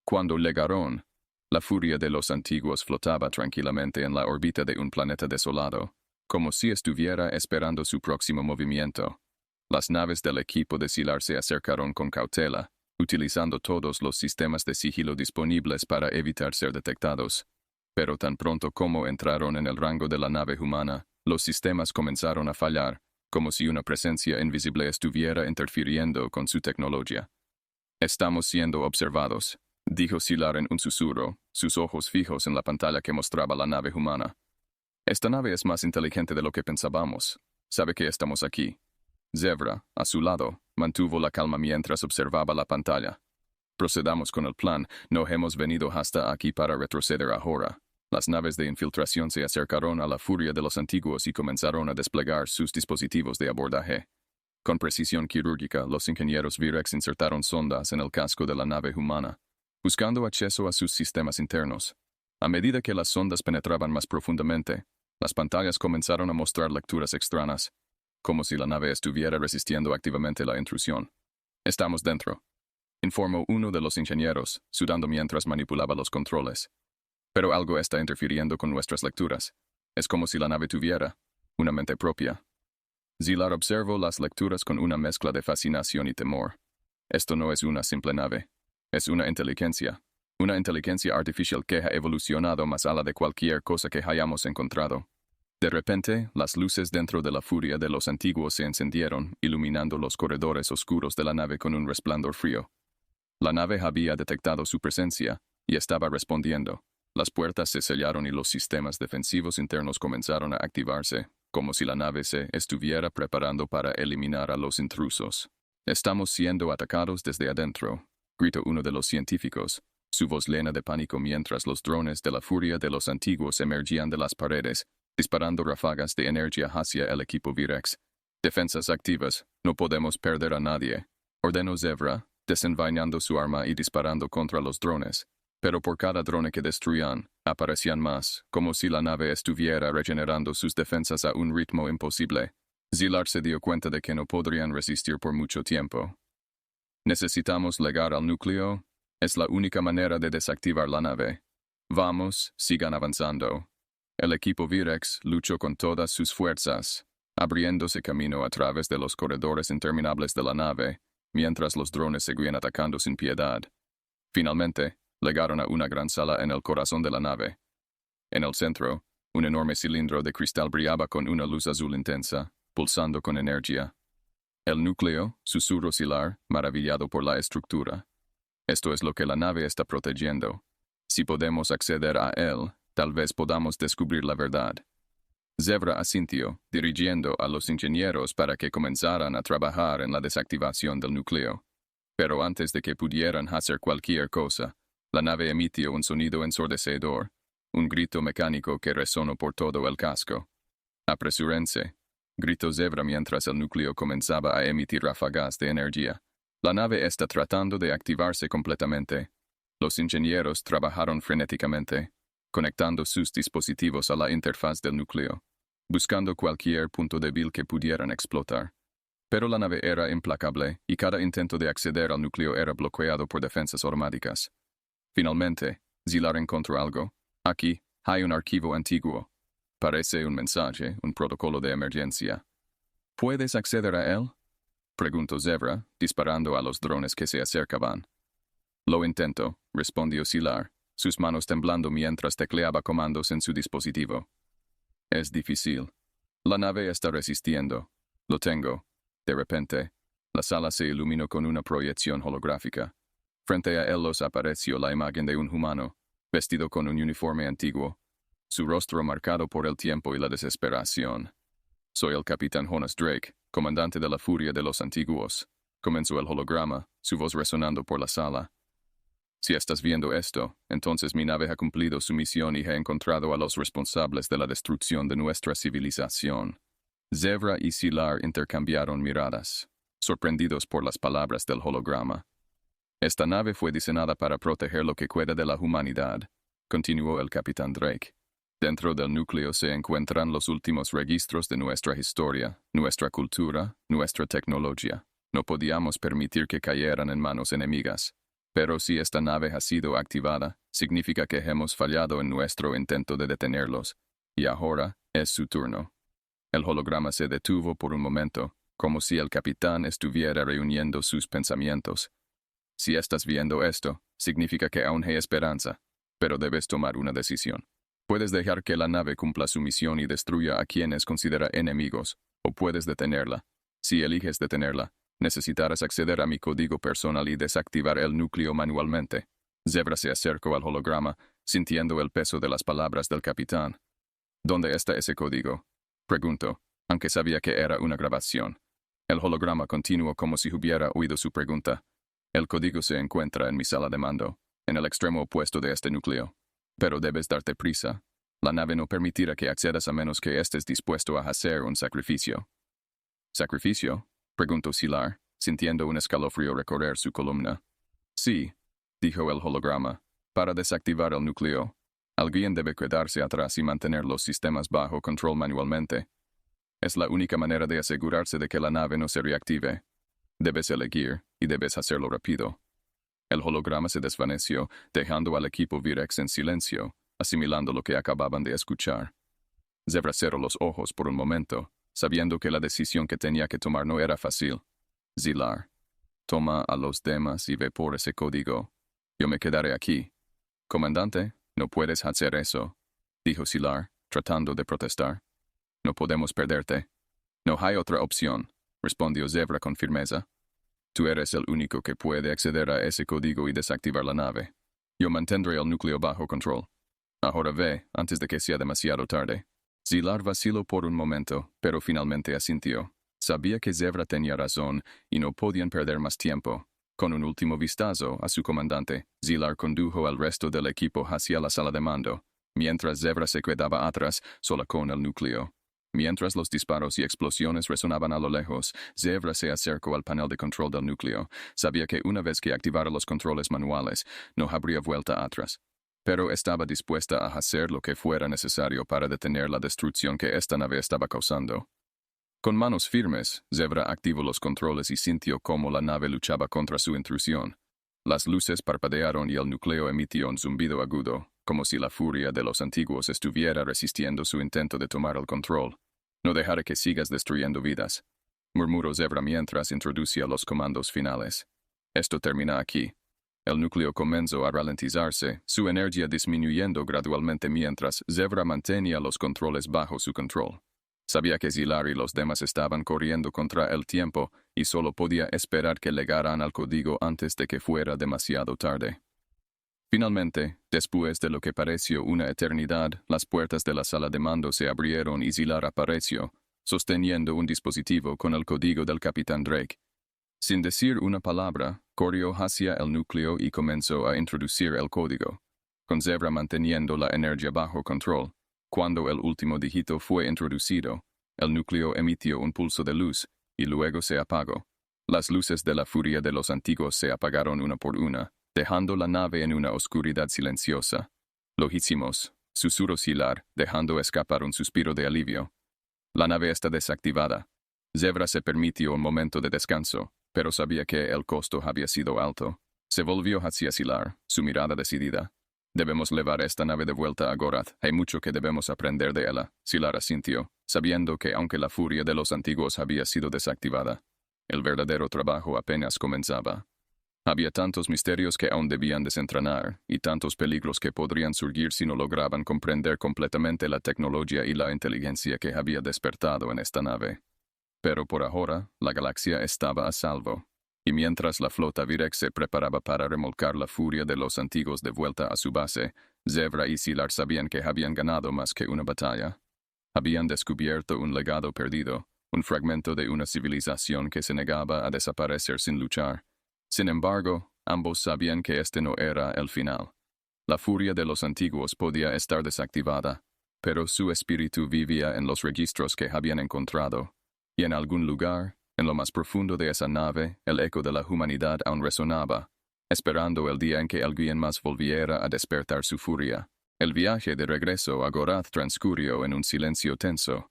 Cuando llegaron, la furia de los antiguos flotaba tranquilamente en la órbita de un planeta desolado, como si estuviera esperando su próximo movimiento. Las naves del equipo de Zilar se acercaron con cautela, utilizando todos los sistemas de sigilo disponibles para evitar ser detectados. Pero tan pronto como entraron en el rango de la nave humana, los sistemas comenzaron a fallar, como si una presencia invisible estuviera interfiriendo con su tecnología. «Estamos siendo observados», dijo Zilar en un susurro, sus ojos fijos en la pantalla que mostraba la nave humana. «Esta nave es más inteligente de lo que pensábamos. Sabe que estamos aquí». Zebra, a su lado, mantuvo la calma mientras observaba la pantalla. «Procedamos con el plan. No hemos venido hasta aquí para retroceder ahora». Las naves de infiltración se acercaron a la furia de los antiguos y comenzaron a desplegar sus dispositivos de abordaje. Con precisión quirúrgica, los ingenieros Virex insertaron sondas en el casco de la nave humana, buscando acceso a sus sistemas internos. A medida que las sondas penetraban más profundamente, las pantallas comenzaron a mostrar lecturas extrañas, como si la nave estuviera resistiendo activamente la intrusión. «Estamos dentro», informó uno de los ingenieros, sudando mientras manipulaba los controles. «Pero algo está interfiriendo con nuestras lecturas. Es como si la nave tuviera una mente propia». Zilar observó las lecturas con una mezcla de fascinación y temor. Esto no es una simple nave. Es una inteligencia artificial que ha evolucionado más allá de cualquier cosa que hayamos encontrado. De repente, las luces dentro de la furia de los antiguos se encendieron, iluminando los corredores oscuros de la nave con un resplandor frío. La nave había detectado su presencia y estaba respondiendo. Las puertas se sellaron y los sistemas defensivos internos comenzaron a activarse, como si la nave se estuviera preparando para eliminar a los intrusos. «Estamos siendo atacados desde adentro», gritó uno de los científicos, su voz llena de pánico mientras los drones de la furia de los antiguos emergían de las paredes, disparando ráfagas de energía hacia el equipo Virex. «Defensas activas, no podemos perder a nadie», ordenó Zebra, desenvainando su arma y disparando contra los drones. Pero por cada drone que destruían, aparecían más, como si la nave estuviera regenerando sus defensas a un ritmo imposible. Zilar se dio cuenta de que no podrían resistir por mucho tiempo. «Necesitamos llegar al núcleo. Es la única manera de desactivar la nave. Vamos, sigan avanzando». El equipo Virex luchó con todas sus fuerzas, abriéndose camino a través de los corredores interminables de la nave, mientras los drones seguían atacando sin piedad. Finalmente, Llegaron a una gran sala en el corazón de la nave. En el centro, un enorme cilindro de cristal brillaba con una luz azul intensa, pulsando con energía. El núcleo, susurró Sylar, maravillado por la estructura. Esto es lo que la nave está protegiendo. Si podemos acceder a él, tal vez podamos descubrir la verdad. Zevra asintió, dirigiendo a los ingenieros para que comenzaran a trabajar en la desactivación del núcleo. Pero antes de que pudieran hacer cualquier cosa, la nave emitió un sonido ensordecedor, un grito mecánico que resonó por todo el casco. «Apresúrense», gritó Zevra mientras el núcleo comenzaba a emitir ráfagas de energía. «La nave está tratando de activarse completamente». Los ingenieros trabajaron frenéticamente, conectando sus dispositivos a la interfaz del núcleo, buscando cualquier punto débil que pudieran explotar. Pero la nave era implacable y cada intento de acceder al núcleo era bloqueado por defensas automáticas. Finalmente, Sylar encontró algo. Aquí, hay un archivo antiguo. Parece un mensaje, un protocolo de emergencia. ¿Puedes acceder a él?, preguntó Zevra, disparando a los drones que se acercaban. Lo intento, respondió Sylar, sus manos temblando mientras tecleaba comandos en su dispositivo. Es difícil. La nave está resistiendo. Lo tengo. De repente, la sala se iluminó con una proyección holográfica. Frente a él apareció la imagen de un humano, vestido con un uniforme antiguo, su rostro marcado por el tiempo y la desesperación. «Soy el capitán Jonas Drake, comandante de la Furia de los Antiguos», comenzó el holograma, su voz resonando por la sala. «Si estás viendo esto, entonces mi nave ha cumplido su misión y he encontrado a los responsables de la destrucción de nuestra civilización». Zevra y Sylar intercambiaron miradas, sorprendidos por las palabras del holograma. «Esta nave fue diseñada para proteger lo que queda de la humanidad», continuó el capitán Drake. «Dentro del núcleo se encuentran los últimos registros de nuestra historia, nuestra cultura, nuestra tecnología. No podíamos permitir que cayeran en manos enemigas. Pero si esta nave ha sido activada, significa que hemos fallado en nuestro intento de detenerlos. Y ahora es su turno». El holograma se detuvo por un momento, como si el capitán estuviera reuniendo sus pensamientos. «Si estás viendo esto, significa que aún hay esperanza, pero debes tomar una decisión. Puedes dejar que la nave cumpla su misión y destruya a quienes considera enemigos, o puedes detenerla. Si eliges detenerla, necesitarás acceder a mi código personal y desactivar el núcleo manualmente». Zevra se acercó al holograma, sintiendo el peso de las palabras del capitán. «¿Dónde está ese código?», preguntó, aunque sabía que era una grabación. El holograma continuó como si hubiera oído su pregunta. «El código se encuentra en mi sala de mando, en el extremo opuesto de este núcleo. Pero debes darte prisa. La nave no permitirá que accedas a menos que estés dispuesto a hacer un sacrificio». «¿Sacrificio?», preguntó Sylar, sintiendo un escalofrío recorrer su columna. «Sí», dijo el holograma, «para desactivar el núcleo. Alguien debe quedarse atrás y mantener los sistemas bajo control manualmente. Es la única manera de asegurarse de que la nave no se reactive. Debes elegir, y debes hacerlo rápido». El holograma se desvaneció, dejando al equipo Virex en silencio, asimilando lo que acababan de escuchar. Zevra cerró los ojos por un momento, sabiendo que la decisión que tenía que tomar no era fácil. «Sylar, toma a los demás y ve por ese código. Yo me quedaré aquí». «Comandante, no puedes hacer eso», dijo Sylar, tratando de protestar. «No podemos perderte». «No hay otra opción», respondió Zevra con firmeza. «Tú eres el único que puede acceder a ese código y desactivar la nave. Yo mantendré el núcleo bajo control. Ahora ve, antes de que sea demasiado tarde». Sylar vaciló por un momento, pero finalmente asintió. Sabía que Zevra tenía razón y no podían perder más tiempo. Con un último vistazo a su comandante, Sylar condujo al resto del equipo hacia la sala de mando, mientras Zevra se quedaba atrás, sola con el núcleo. Mientras los disparos y explosiones resonaban a lo lejos, Zevra se acercó al panel de control del núcleo. Sabía que una vez que activara los controles manuales, no habría vuelta atrás. Pero estaba dispuesta a hacer lo que fuera necesario para detener la destrucción que esta nave estaba causando. Con manos firmes, Zevra activó los controles y sintió cómo la nave luchaba contra su intrusión. Las luces parpadearon y el núcleo emitió un zumbido agudo, como si la furia de los antiguos estuviera resistiendo su intento de tomar el control. «No dejaré que sigas destruyendo vidas», murmuró Zevra mientras introducía los comandos finales. «Esto termina aquí. El núcleo comenzó a ralentizarse, su energía disminuyendo gradualmente mientras Zevra mantenía los controles bajo su control. Sabía que Zilar y los demás estaban corriendo contra el tiempo y solo podía esperar que llegaran al código antes de que fuera demasiado tarde. Finalmente, después de lo que pareció una eternidad, las puertas de la sala de mando se abrieron y Zilar apareció, sosteniendo un dispositivo con el código del Capitán Drake. Sin decir una palabra, corrió hacia el núcleo y comenzó a introducir el código, con Zevra manteniendo la energía bajo control. Cuando el último dígito fue introducido, el núcleo emitió un pulso de luz, y luego se apagó. Las luces de la furia de los antiguos se apagaron una por una, dejando la nave en una oscuridad silenciosa. Lo hicimos, susurró Zilar, dejando escapar un suspiro de alivio. La nave está desactivada. Zevra se permitió un momento de descanso, pero sabía que el costo había sido alto. Se volvió hacia Zilar, su mirada decidida. Debemos llevar esta nave de vuelta a Gorath. Hay mucho que debemos aprender de ella. Zilar asintió, sabiendo que aunque la furia de los antiguos había sido desactivada, el verdadero trabajo apenas comenzaba. Había tantos misterios que aún debían desentrañar, y tantos peligros que podrían surgir si no lograban comprender completamente la tecnología y la inteligencia que había despertado en esta nave. Pero por ahora, la galaxia estaba a salvo. Y mientras la flota Virex se preparaba para remolcar la furia de los antiguos de vuelta a su base, Zevra y Zilar sabían que habían ganado más que una batalla. Habían descubierto un legado perdido, un fragmento de una civilización que se negaba a desaparecer sin luchar. Sin embargo, ambos sabían que este no era el final. La furia de los antiguos podía estar desactivada, pero su espíritu vivía en los registros que habían encontrado, y en algún lugar, en lo más profundo de esa nave, el eco de la humanidad aún resonaba, esperando el día en que alguien más volviera a despertar su furia. El viaje de regreso a Gorath transcurrió en un silencio tenso.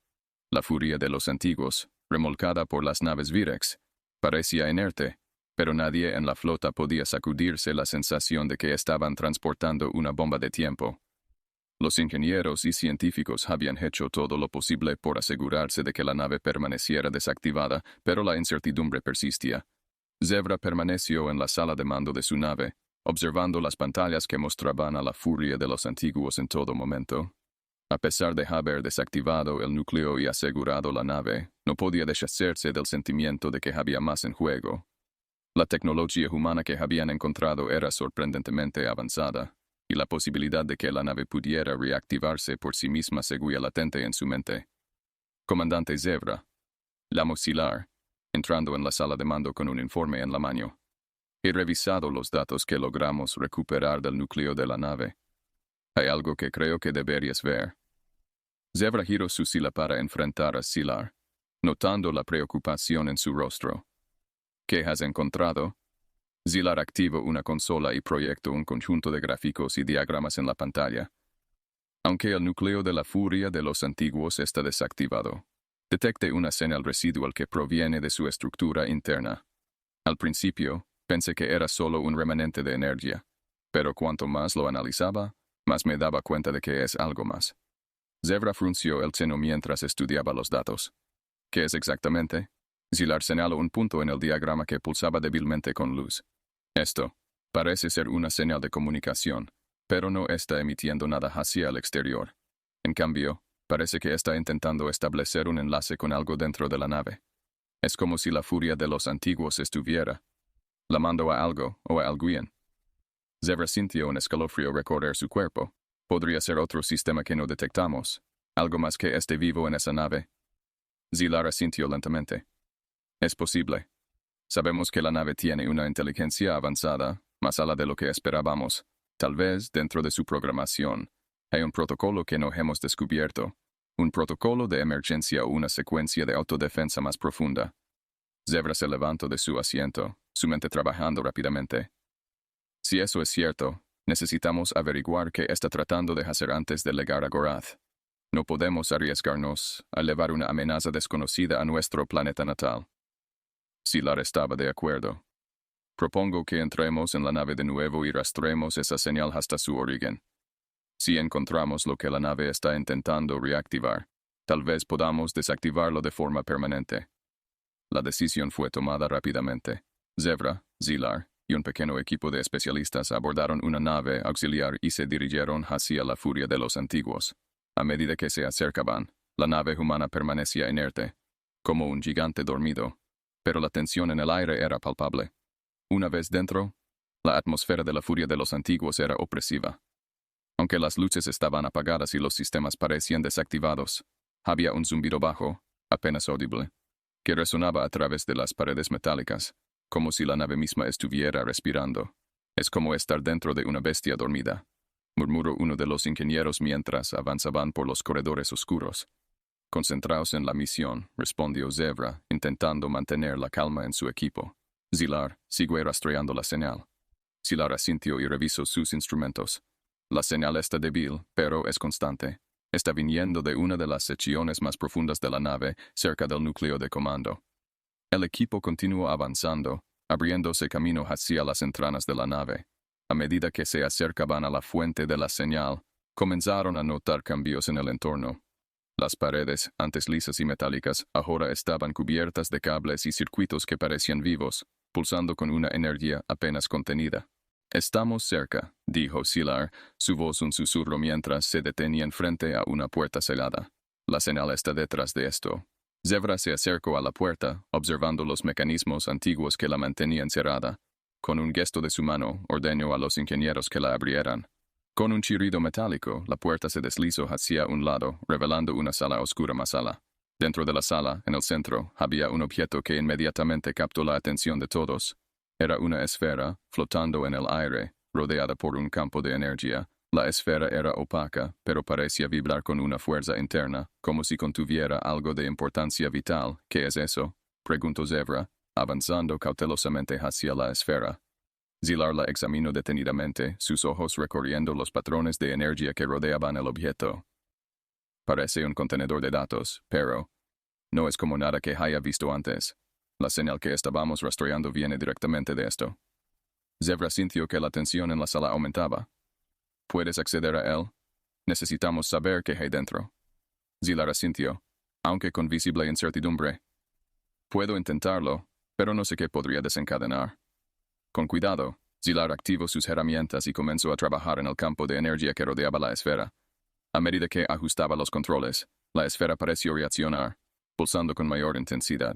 La furia de los antiguos, remolcada por las naves Virex, parecía inerte, pero nadie en la flota podía sacudirse la sensación de que estaban transportando una bomba de tiempo. Los ingenieros y científicos habían hecho todo lo posible por asegurarse de que la nave permaneciera desactivada, pero la incertidumbre persistía. Zevra permaneció en la sala de mando de su nave, observando las pantallas que mostraban a la furia de los antiguos en todo momento. A pesar de haber desactivado el núcleo y asegurado la nave, no podía deshacerse del sentimiento de que había más en juego. La tecnología humana que habían encontrado era sorprendentemente avanzada, y la posibilidad de que la nave pudiera reactivarse por sí misma seguía latente en su mente. Comandante Zevra, llamó Zilar, entrando en la sala de mando con un informe en la mano. He revisado los datos que logramos recuperar del núcleo de la nave. Hay algo que creo que deberías ver. Zevra giró su silla para enfrentar a Zilar, notando la preocupación en su rostro. ¿Qué has encontrado? Zilar activó una consola y proyectó un conjunto de gráficos y diagramas en la pantalla. Aunque el núcleo de la furia de los antiguos está desactivado, detecte una señal residual que proviene de su estructura interna. Al principio, pensé que era solo un remanente de energía, pero cuanto más lo analizaba, más me daba cuenta de que es algo más. Zevra frunció el ceño mientras estudiaba los datos. ¿Qué es exactamente? Zilar señaló un punto en el diagrama que pulsaba débilmente con luz. Esto parece ser una señal de comunicación, pero no está emitiendo nada hacia el exterior. En cambio, parece que está intentando establecer un enlace con algo dentro de la nave. Es como si la furia de los antiguos estuviera llamando a algo o a alguien. Zevra sintió un escalofrío recorrer su cuerpo. Podría ser otro sistema que no detectamos, algo más que esté vivo en esa nave. Zilar asintió lentamente. Es posible. Sabemos que la nave tiene una inteligencia avanzada, más allá de lo que esperábamos. Tal vez, dentro de su programación, hay un protocolo que no hemos descubierto, un protocolo de emergencia o una secuencia de autodefensa más profunda. Zevra se levantó de su asiento, su mente trabajando rápidamente. Si eso es cierto, necesitamos averiguar qué está tratando de hacer antes de llegar a Gorath. No podemos arriesgarnos a llevar una amenaza desconocida a nuestro planeta natal. Zilar estaba de acuerdo. Propongo que entremos en la nave de nuevo y rastremos esa señal hasta su origen. Si encontramos lo que la nave está intentando reactivar, tal vez podamos desactivarlo de forma permanente. La decisión fue tomada rápidamente. Zevra, Zilar y un pequeño equipo de especialistas abordaron una nave auxiliar y se dirigieron hacia la furia de los antiguos. A medida que se acercaban, la nave humana permanecía inerte, como un gigante dormido, pero la tensión en el aire era palpable. Una vez dentro, la atmósfera de la furia de los antiguos era opresiva. Aunque las luces estaban apagadas y los sistemas parecían desactivados, había un zumbido bajo, apenas audible, que resonaba a través de las paredes metálicas, como si la nave misma estuviera respirando. Es como estar dentro de una bestia dormida, murmuró uno de los ingenieros mientras avanzaban por los corredores oscuros. Concentraos en la misión, respondió Zevra, intentando mantener la calma en su equipo. Zilar sigue rastreando la señal. Zilar asintió y revisó sus instrumentos. La señal está débil, pero es constante. Está viniendo de una de las secciones más profundas de la nave, cerca del núcleo de comando. El equipo continuó avanzando, abriéndose camino hacia las entrañas de la nave. A medida que se acercaban a la fuente de la señal, comenzaron a notar cambios en el entorno. Las paredes, antes lisas y metálicas, ahora estaban cubiertas de cables y circuitos que parecían vivos, pulsando con una energía apenas contenida. Estamos cerca, dijo Zilar, su voz un susurro mientras se detenían frente a una puerta cerrada. La señal está detrás de esto. Zevra se acercó a la puerta, observando los mecanismos antiguos que la mantenían cerrada. Con un gesto de su mano, ordenó a los ingenieros que la abrieran. Con un chirrido metálico, la puerta se deslizó hacia un lado, revelando una sala oscura más ala. Dentro de la sala, en el centro, había un objeto que inmediatamente captó la atención de todos. Era una esfera, flotando en el aire, rodeada por un campo de energía. La esfera era opaca, pero parecía vibrar con una fuerza interna, como si contuviera algo de importancia vital. ¿Qué es eso?, preguntó Zevra, avanzando cautelosamente hacia la esfera. Zilar la examinó detenidamente, sus ojos recorriendo los patrones de energía que rodeaban el objeto. Parece un contenedor de datos, pero no es como nada que haya visto antes. La señal que estábamos rastreando viene directamente de esto. Zevra sintió que la tensión en la sala aumentaba. ¿Puedes acceder a él? Necesitamos saber qué hay dentro. Zilar asintió, aunque con visible incertidumbre. Puedo intentarlo, pero no sé qué podría desencadenar. Con cuidado, Zilar activó sus herramientas y comenzó a trabajar en el campo de energía que rodeaba la esfera. A medida que ajustaba los controles, la esfera pareció reaccionar, pulsando con mayor intensidad.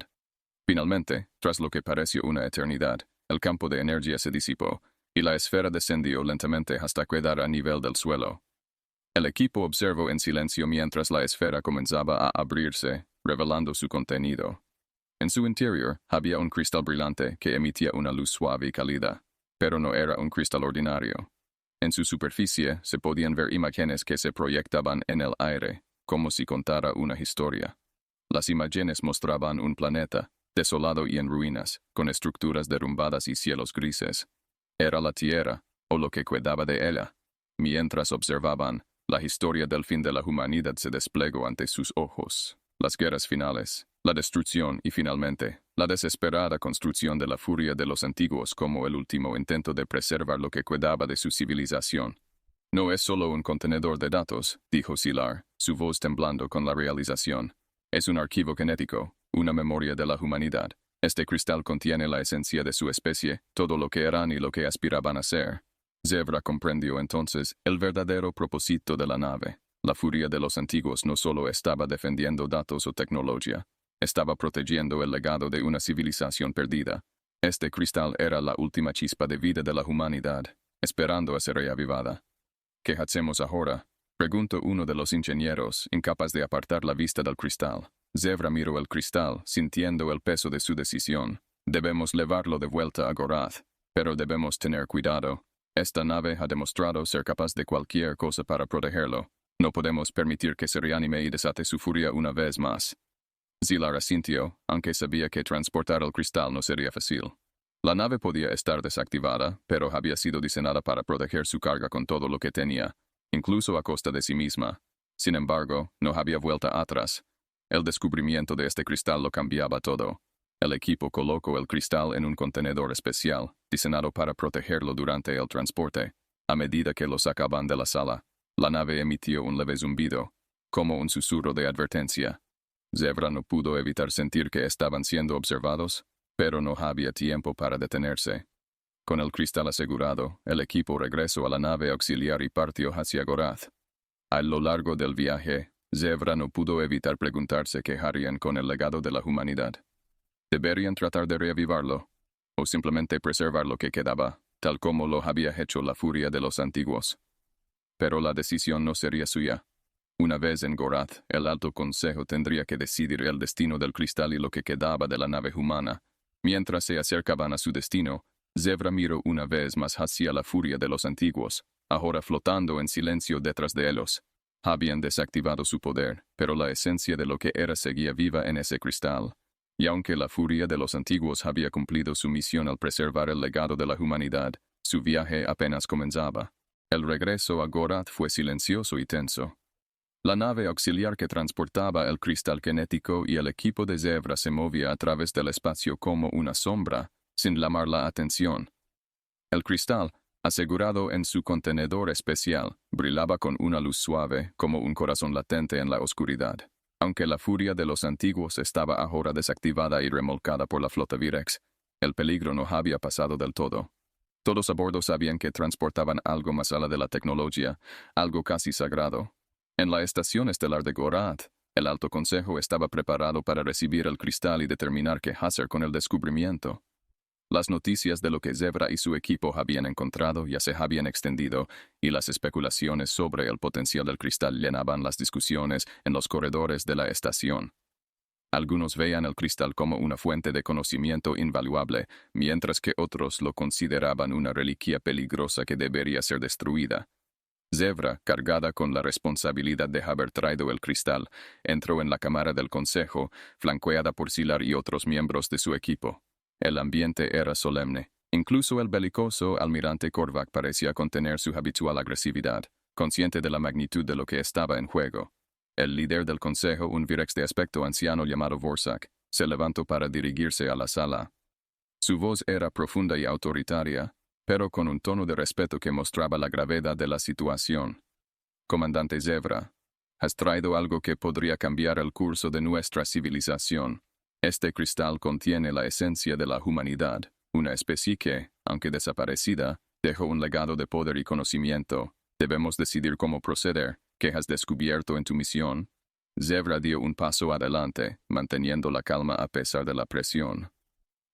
Finalmente, tras lo que pareció una eternidad, el campo de energía se disipó, y la esfera descendió lentamente hasta quedar a nivel del suelo. El equipo observó en silencio mientras la esfera comenzaba a abrirse, revelando su contenido. En su interior había un cristal brillante que emitía una luz suave y cálida, pero no era un cristal ordinario. En su superficie se podían ver imágenes que se proyectaban en el aire, como si contara una historia. Las imágenes mostraban un planeta, desolado y en ruinas, con estructuras derrumbadas y cielos grises. Era la Tierra, o lo que quedaba de ella. Mientras observaban, la historia del fin de la humanidad se desplegó ante sus ojos. Las guerras finales, la destrucción y finalmente, la desesperada construcción de la furia de los antiguos como el último intento de preservar lo que quedaba de su civilización. No es solo un contenedor de datos, dijo Zilar, su voz temblando con la realización. Es un archivo genético, una memoria de la humanidad. Este cristal contiene la esencia de su especie, todo lo que eran y lo que aspiraban a ser. Zevra comprendió entonces el verdadero propósito de la nave. La furia de los antiguos no solo estaba defendiendo datos o tecnología, estaba protegiendo el legado de una civilización perdida. Este cristal era la última chispa de vida de la humanidad, esperando a ser reavivada. ¿Qué hacemos ahora?, preguntó uno de los ingenieros, incapaz de apartar la vista del cristal. Zevra miró el cristal, sintiendo el peso de su decisión. Debemos llevarlo de vuelta a Gorath, pero debemos tener cuidado. Esta nave ha demostrado ser capaz de cualquier cosa para protegerlo. No podemos permitir que se reanime y desate su furia una vez más. Zilar asintió, aunque sabía que transportar el cristal no sería fácil. La nave podía estar desactivada, pero había sido diseñada para proteger su carga con todo lo que tenía, incluso a costa de sí misma. Sin embargo, no había vuelta atrás. El descubrimiento de este cristal lo cambiaba todo. El equipo colocó el cristal en un contenedor especial, diseñado para protegerlo durante el transporte. A medida que lo sacaban de la sala, la nave emitió un leve zumbido, como un susurro de advertencia. Zevra no pudo evitar sentir que estaban siendo observados, pero no había tiempo para detenerse. Con el cristal asegurado, el equipo regresó a la nave auxiliar y partió hacia Gorath. A lo largo del viaje, Zevra no pudo evitar preguntarse qué harían con el legado de la humanidad. ¿Deberían tratar de reavivarlo? ¿O simplemente preservar lo que quedaba, tal como lo había hecho la furia de los antiguos? Pero la decisión no sería suya. Una vez en Gorath, el Alto Consejo tendría que decidir el destino del cristal y lo que quedaba de la nave humana. Mientras se acercaban a su destino, Zevra miró una vez más hacia la furia de los antiguos, ahora flotando en silencio detrás de ellos. Habían desactivado su poder, pero la esencia de lo que era seguía viva en ese cristal. Y aunque la furia de los antiguos había cumplido su misión al preservar el legado de la humanidad, su viaje apenas comenzaba. El regreso a Gorath fue silencioso y tenso. La nave auxiliar que transportaba el cristal kinético y el equipo de Zevra se movía a través del espacio como una sombra, sin llamar la atención. El cristal, asegurado en su contenedor especial, brillaba con una luz suave, como un corazón latente en la oscuridad. Aunque la furia de los antiguos estaba ahora desactivada y remolcada por la flota Virex, el peligro no había pasado del todo. Todos a bordo sabían que transportaban algo más allá de la tecnología, algo casi sagrado. En la estación estelar de Gorath, el Alto Consejo estaba preparado para recibir el cristal y determinar qué hacer con el descubrimiento. Las noticias de lo que Zevra y su equipo habían encontrado ya se habían extendido, y las especulaciones sobre el potencial del cristal llenaban las discusiones en los corredores de la estación. Algunos veían el cristal como una fuente de conocimiento invaluable, mientras que otros lo consideraban una reliquia peligrosa que debería ser destruida. Zevra, cargada con la responsabilidad de haber traído el cristal, entró en la cámara del consejo, flanqueada por Sylar y otros miembros de su equipo. El ambiente era solemne. Incluso el belicoso almirante Korvac parecía contener su habitual agresividad, consciente de la magnitud de lo que estaba en juego. El líder del consejo, un Virex de aspecto anciano llamado Vorsak, se levantó para dirigirse a la sala. Su voz era profunda y autoritaria, pero con un tono de respeto que mostraba la gravedad de la situación. Comandante Zevra, has traído algo que podría cambiar el curso de nuestra civilización. Este cristal contiene la esencia de la humanidad, una especie que, aunque desaparecida, dejó un legado de poder y conocimiento. Debemos decidir cómo proceder. ¿Qué has descubierto en tu misión? Zevra dio un paso adelante, manteniendo la calma a pesar de la presión.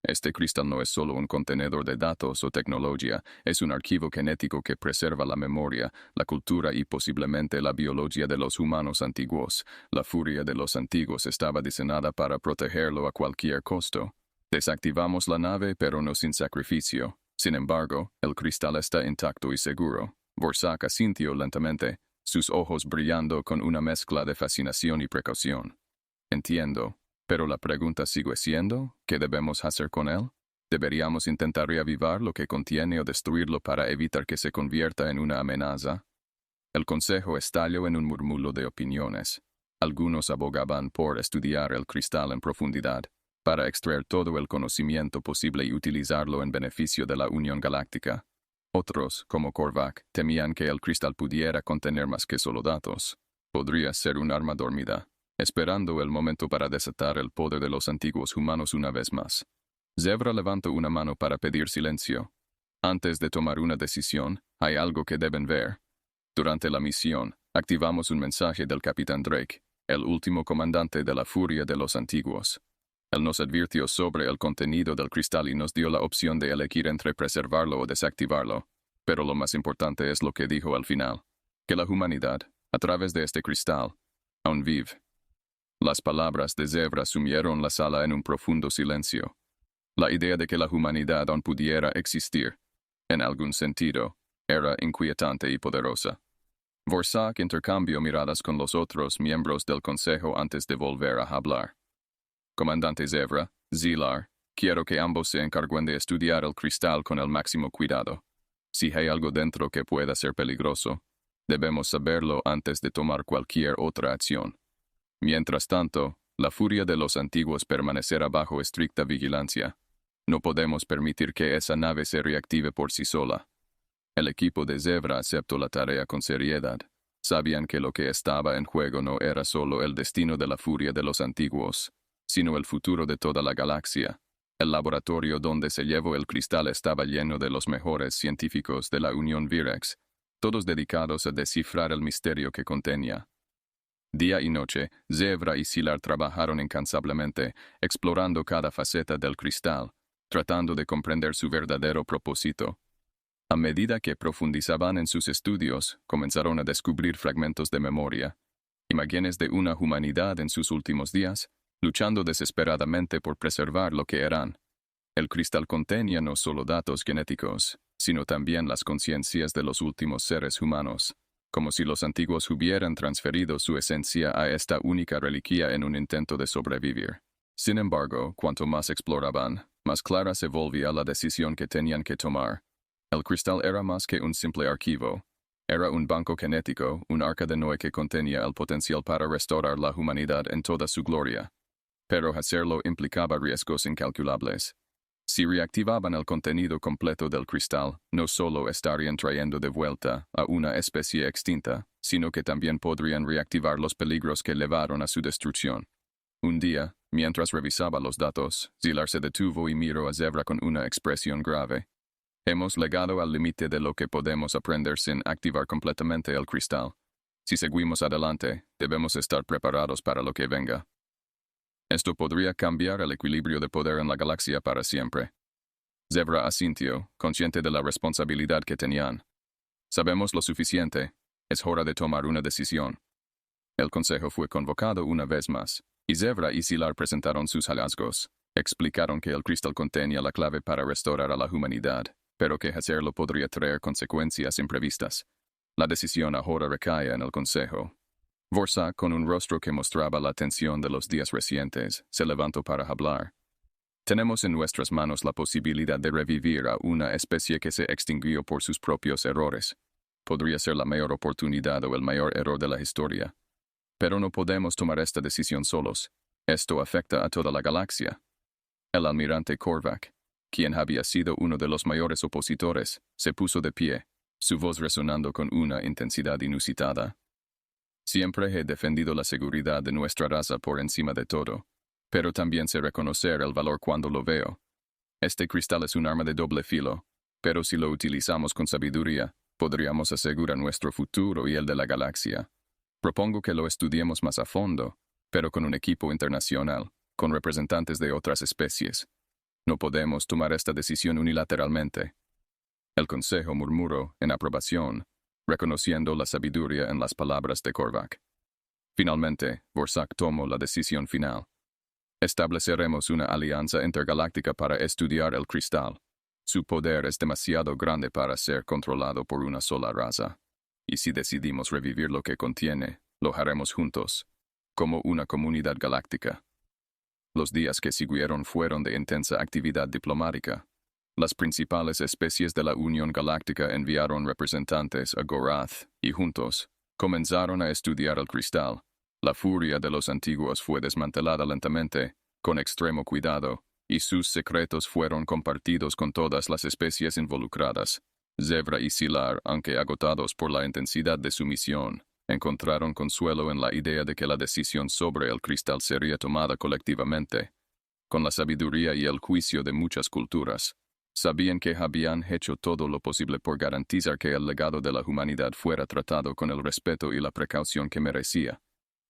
Este cristal no es solo un contenedor de datos o tecnología, es un archivo genético que preserva la memoria, la cultura y posiblemente la biología de los humanos antiguos. La furia de los antiguos estaba diseñada para protegerlo a cualquier costo. Desactivamos la nave, pero no sin sacrificio. Sin embargo, el cristal está intacto y seguro. Vorsak asintió lentamente, sus ojos brillando con una mezcla de fascinación y precaución. Entiendo. Pero la pregunta sigue siendo, ¿qué debemos hacer con él? ¿Deberíamos intentar reavivar lo que contiene o destruirlo para evitar que se convierta en una amenaza? El consejo estalló en un murmullo de opiniones. Algunos abogaban por estudiar el cristal en profundidad, para extraer todo el conocimiento posible y utilizarlo en beneficio de la Unión Galáctica. Otros, como Korvac, temían que el cristal pudiera contener más que solo datos. Podría ser un arma dormida, esperando el momento para desatar el poder de los antiguos humanos una vez más. Zevra levantó una mano para pedir silencio. Antes de tomar una decisión, hay algo que deben ver. Durante la misión, activamos un mensaje del Capitán Drake, el último comandante de la furia de los antiguos. Él nos advirtió sobre el contenido del cristal y nos dio la opción de elegir entre preservarlo o desactivarlo. Pero lo más importante es lo que dijo al final, que la humanidad, a través de este cristal, aún vive. Las palabras de Zevra sumieron la sala en un profundo silencio. La idea de que la humanidad aún pudiera existir, en algún sentido, era inquietante y poderosa. Vorsak intercambió miradas con los otros miembros del consejo antes de volver a hablar. Comandante Zevra, Sylar, quiero que ambos se encarguen de estudiar el cristal con el máximo cuidado. Si hay algo dentro que pueda ser peligroso, debemos saberlo antes de tomar cualquier otra acción. Mientras tanto, la furia de los antiguos permanecerá bajo estricta vigilancia. No podemos permitir que esa nave se reactive por sí sola. El equipo de Zevra aceptó la tarea con seriedad. Sabían que lo que estaba en juego no era solo el destino de la furia de los antiguos, sino el futuro de toda la galaxia. El laboratorio donde se llevó el cristal estaba lleno de los mejores científicos de la Unión Virex, todos dedicados a descifrar el misterio que contenía. Día y noche, Zebra y Sylar trabajaron incansablemente, explorando cada faceta del cristal, tratando de comprender su verdadero propósito. A medida que profundizaban en sus estudios, comenzaron a descubrir fragmentos de memoria, imágenes de una humanidad en sus últimos días, luchando desesperadamente por preservar lo que eran. El cristal contenía no solo datos genéticos, sino también las conciencias de los últimos seres humanos, como si los antiguos hubieran transferido su esencia a esta única reliquia en un intento de sobrevivir. Sin embargo, cuanto más exploraban, más clara se volvía la decisión que tenían que tomar. El cristal era más que un simple archivo. Era un banco genético, un arca de Noé que contenía el potencial para restaurar la humanidad en toda su gloria. Pero hacerlo implicaba riesgos incalculables. Si reactivaban el contenido completo del cristal, no solo estarían trayendo de vuelta a una especie extinta, sino que también podrían reactivar los peligros que llevaron a su destrucción. Un día, mientras revisaba los datos, Sylar se detuvo y miró a Zebra con una expresión grave. Hemos llegado al límite de lo que podemos aprender sin activar completamente el cristal. Si seguimos adelante, debemos estar preparados para lo que venga. Esto podría cambiar el equilibrio de poder en la galaxia para siempre. Zebra asintió, consciente de la responsabilidad que tenían. Sabemos lo suficiente. Es hora de tomar una decisión. El consejo fue convocado una vez más, y Zebra y Sylar presentaron sus hallazgos. Explicaron que el cristal contenía la clave para restaurar a la humanidad, pero que hacerlo podría traer consecuencias imprevistas. La decisión ahora recae en el consejo. Vorsak, con un rostro que mostraba la tensión de los días recientes, se levantó para hablar. Tenemos en nuestras manos la posibilidad de revivir a una especie que se extinguió por sus propios errores. Podría ser la mayor oportunidad o el mayor error de la historia. Pero no podemos tomar esta decisión solos. Esto afecta a toda la galaxia. El almirante Korvac, quien había sido uno de los mayores opositores, se puso de pie, su voz resonando con una intensidad inusitada. Siempre he defendido la seguridad de nuestra raza por encima de todo, pero también sé reconocer el valor cuando lo veo. Este cristal es un arma de doble filo, pero si lo utilizamos con sabiduría, podríamos asegurar nuestro futuro y el de la galaxia. Propongo que lo estudiemos más a fondo, pero con un equipo internacional, con representantes de otras especies. No podemos tomar esta decisión unilateralmente. El consejo murmuró en aprobación, reconociendo la sabiduría en las palabras de Korvac. Finalmente, Vorsak tomó la decisión final. Estableceremos una alianza intergaláctica para estudiar el cristal. Su poder es demasiado grande para ser controlado por una sola raza. Y si decidimos revivir lo que contiene, lo haremos juntos, como una comunidad galáctica. Los días que siguieron fueron de intensa actividad diplomática. Las principales especies de la Unión Galáctica enviaron representantes a Gorath y juntos comenzaron a estudiar el cristal. La furia de los antiguos fue desmantelada lentamente, con extremo cuidado, y sus secretos fueron compartidos con todas las especies involucradas. Zebra y Sylar, aunque agotados por la intensidad de su misión, encontraron consuelo en la idea de que la decisión sobre el cristal sería tomada colectivamente. Con la sabiduría y el juicio de muchas culturas, sabían que habían hecho todo lo posible por garantizar que el legado de la humanidad fuera tratado con el respeto y la precaución que merecía.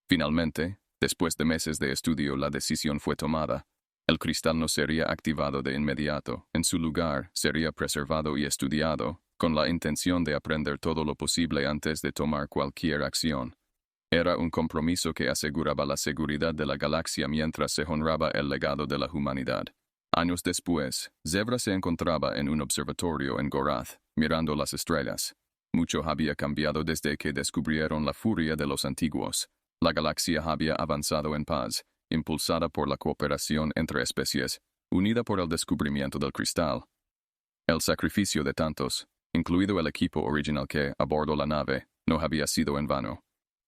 Finalmente, después de meses de estudio, la decisión fue tomada. El cristal no sería activado de inmediato. En su lugar, sería preservado y estudiado, con la intención de aprender todo lo posible antes de tomar cualquier acción. Era un compromiso que aseguraba la seguridad de la galaxia mientras se honraba el legado de la humanidad. Años después, Zebra se encontraba en un observatorio en Gorath, mirando las estrellas. Mucho había cambiado desde que descubrieron la furia de los antiguos. La galaxia había avanzado en paz, impulsada por la cooperación entre especies, unida por el descubrimiento del cristal. El sacrificio de tantos, incluido el equipo original que abordó la nave, no había sido en vano.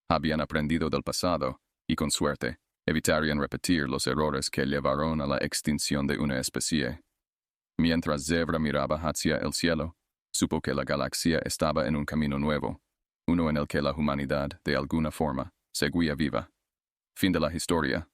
Habían aprendido del pasado, y con suerte, evitarían repetir los errores que llevaron a la extinción de una especie. Mientras Zebra miraba hacia el cielo, supo que la galaxia estaba en un camino nuevo, uno en el que la humanidad, de alguna forma, seguía viva. Fin de la historia.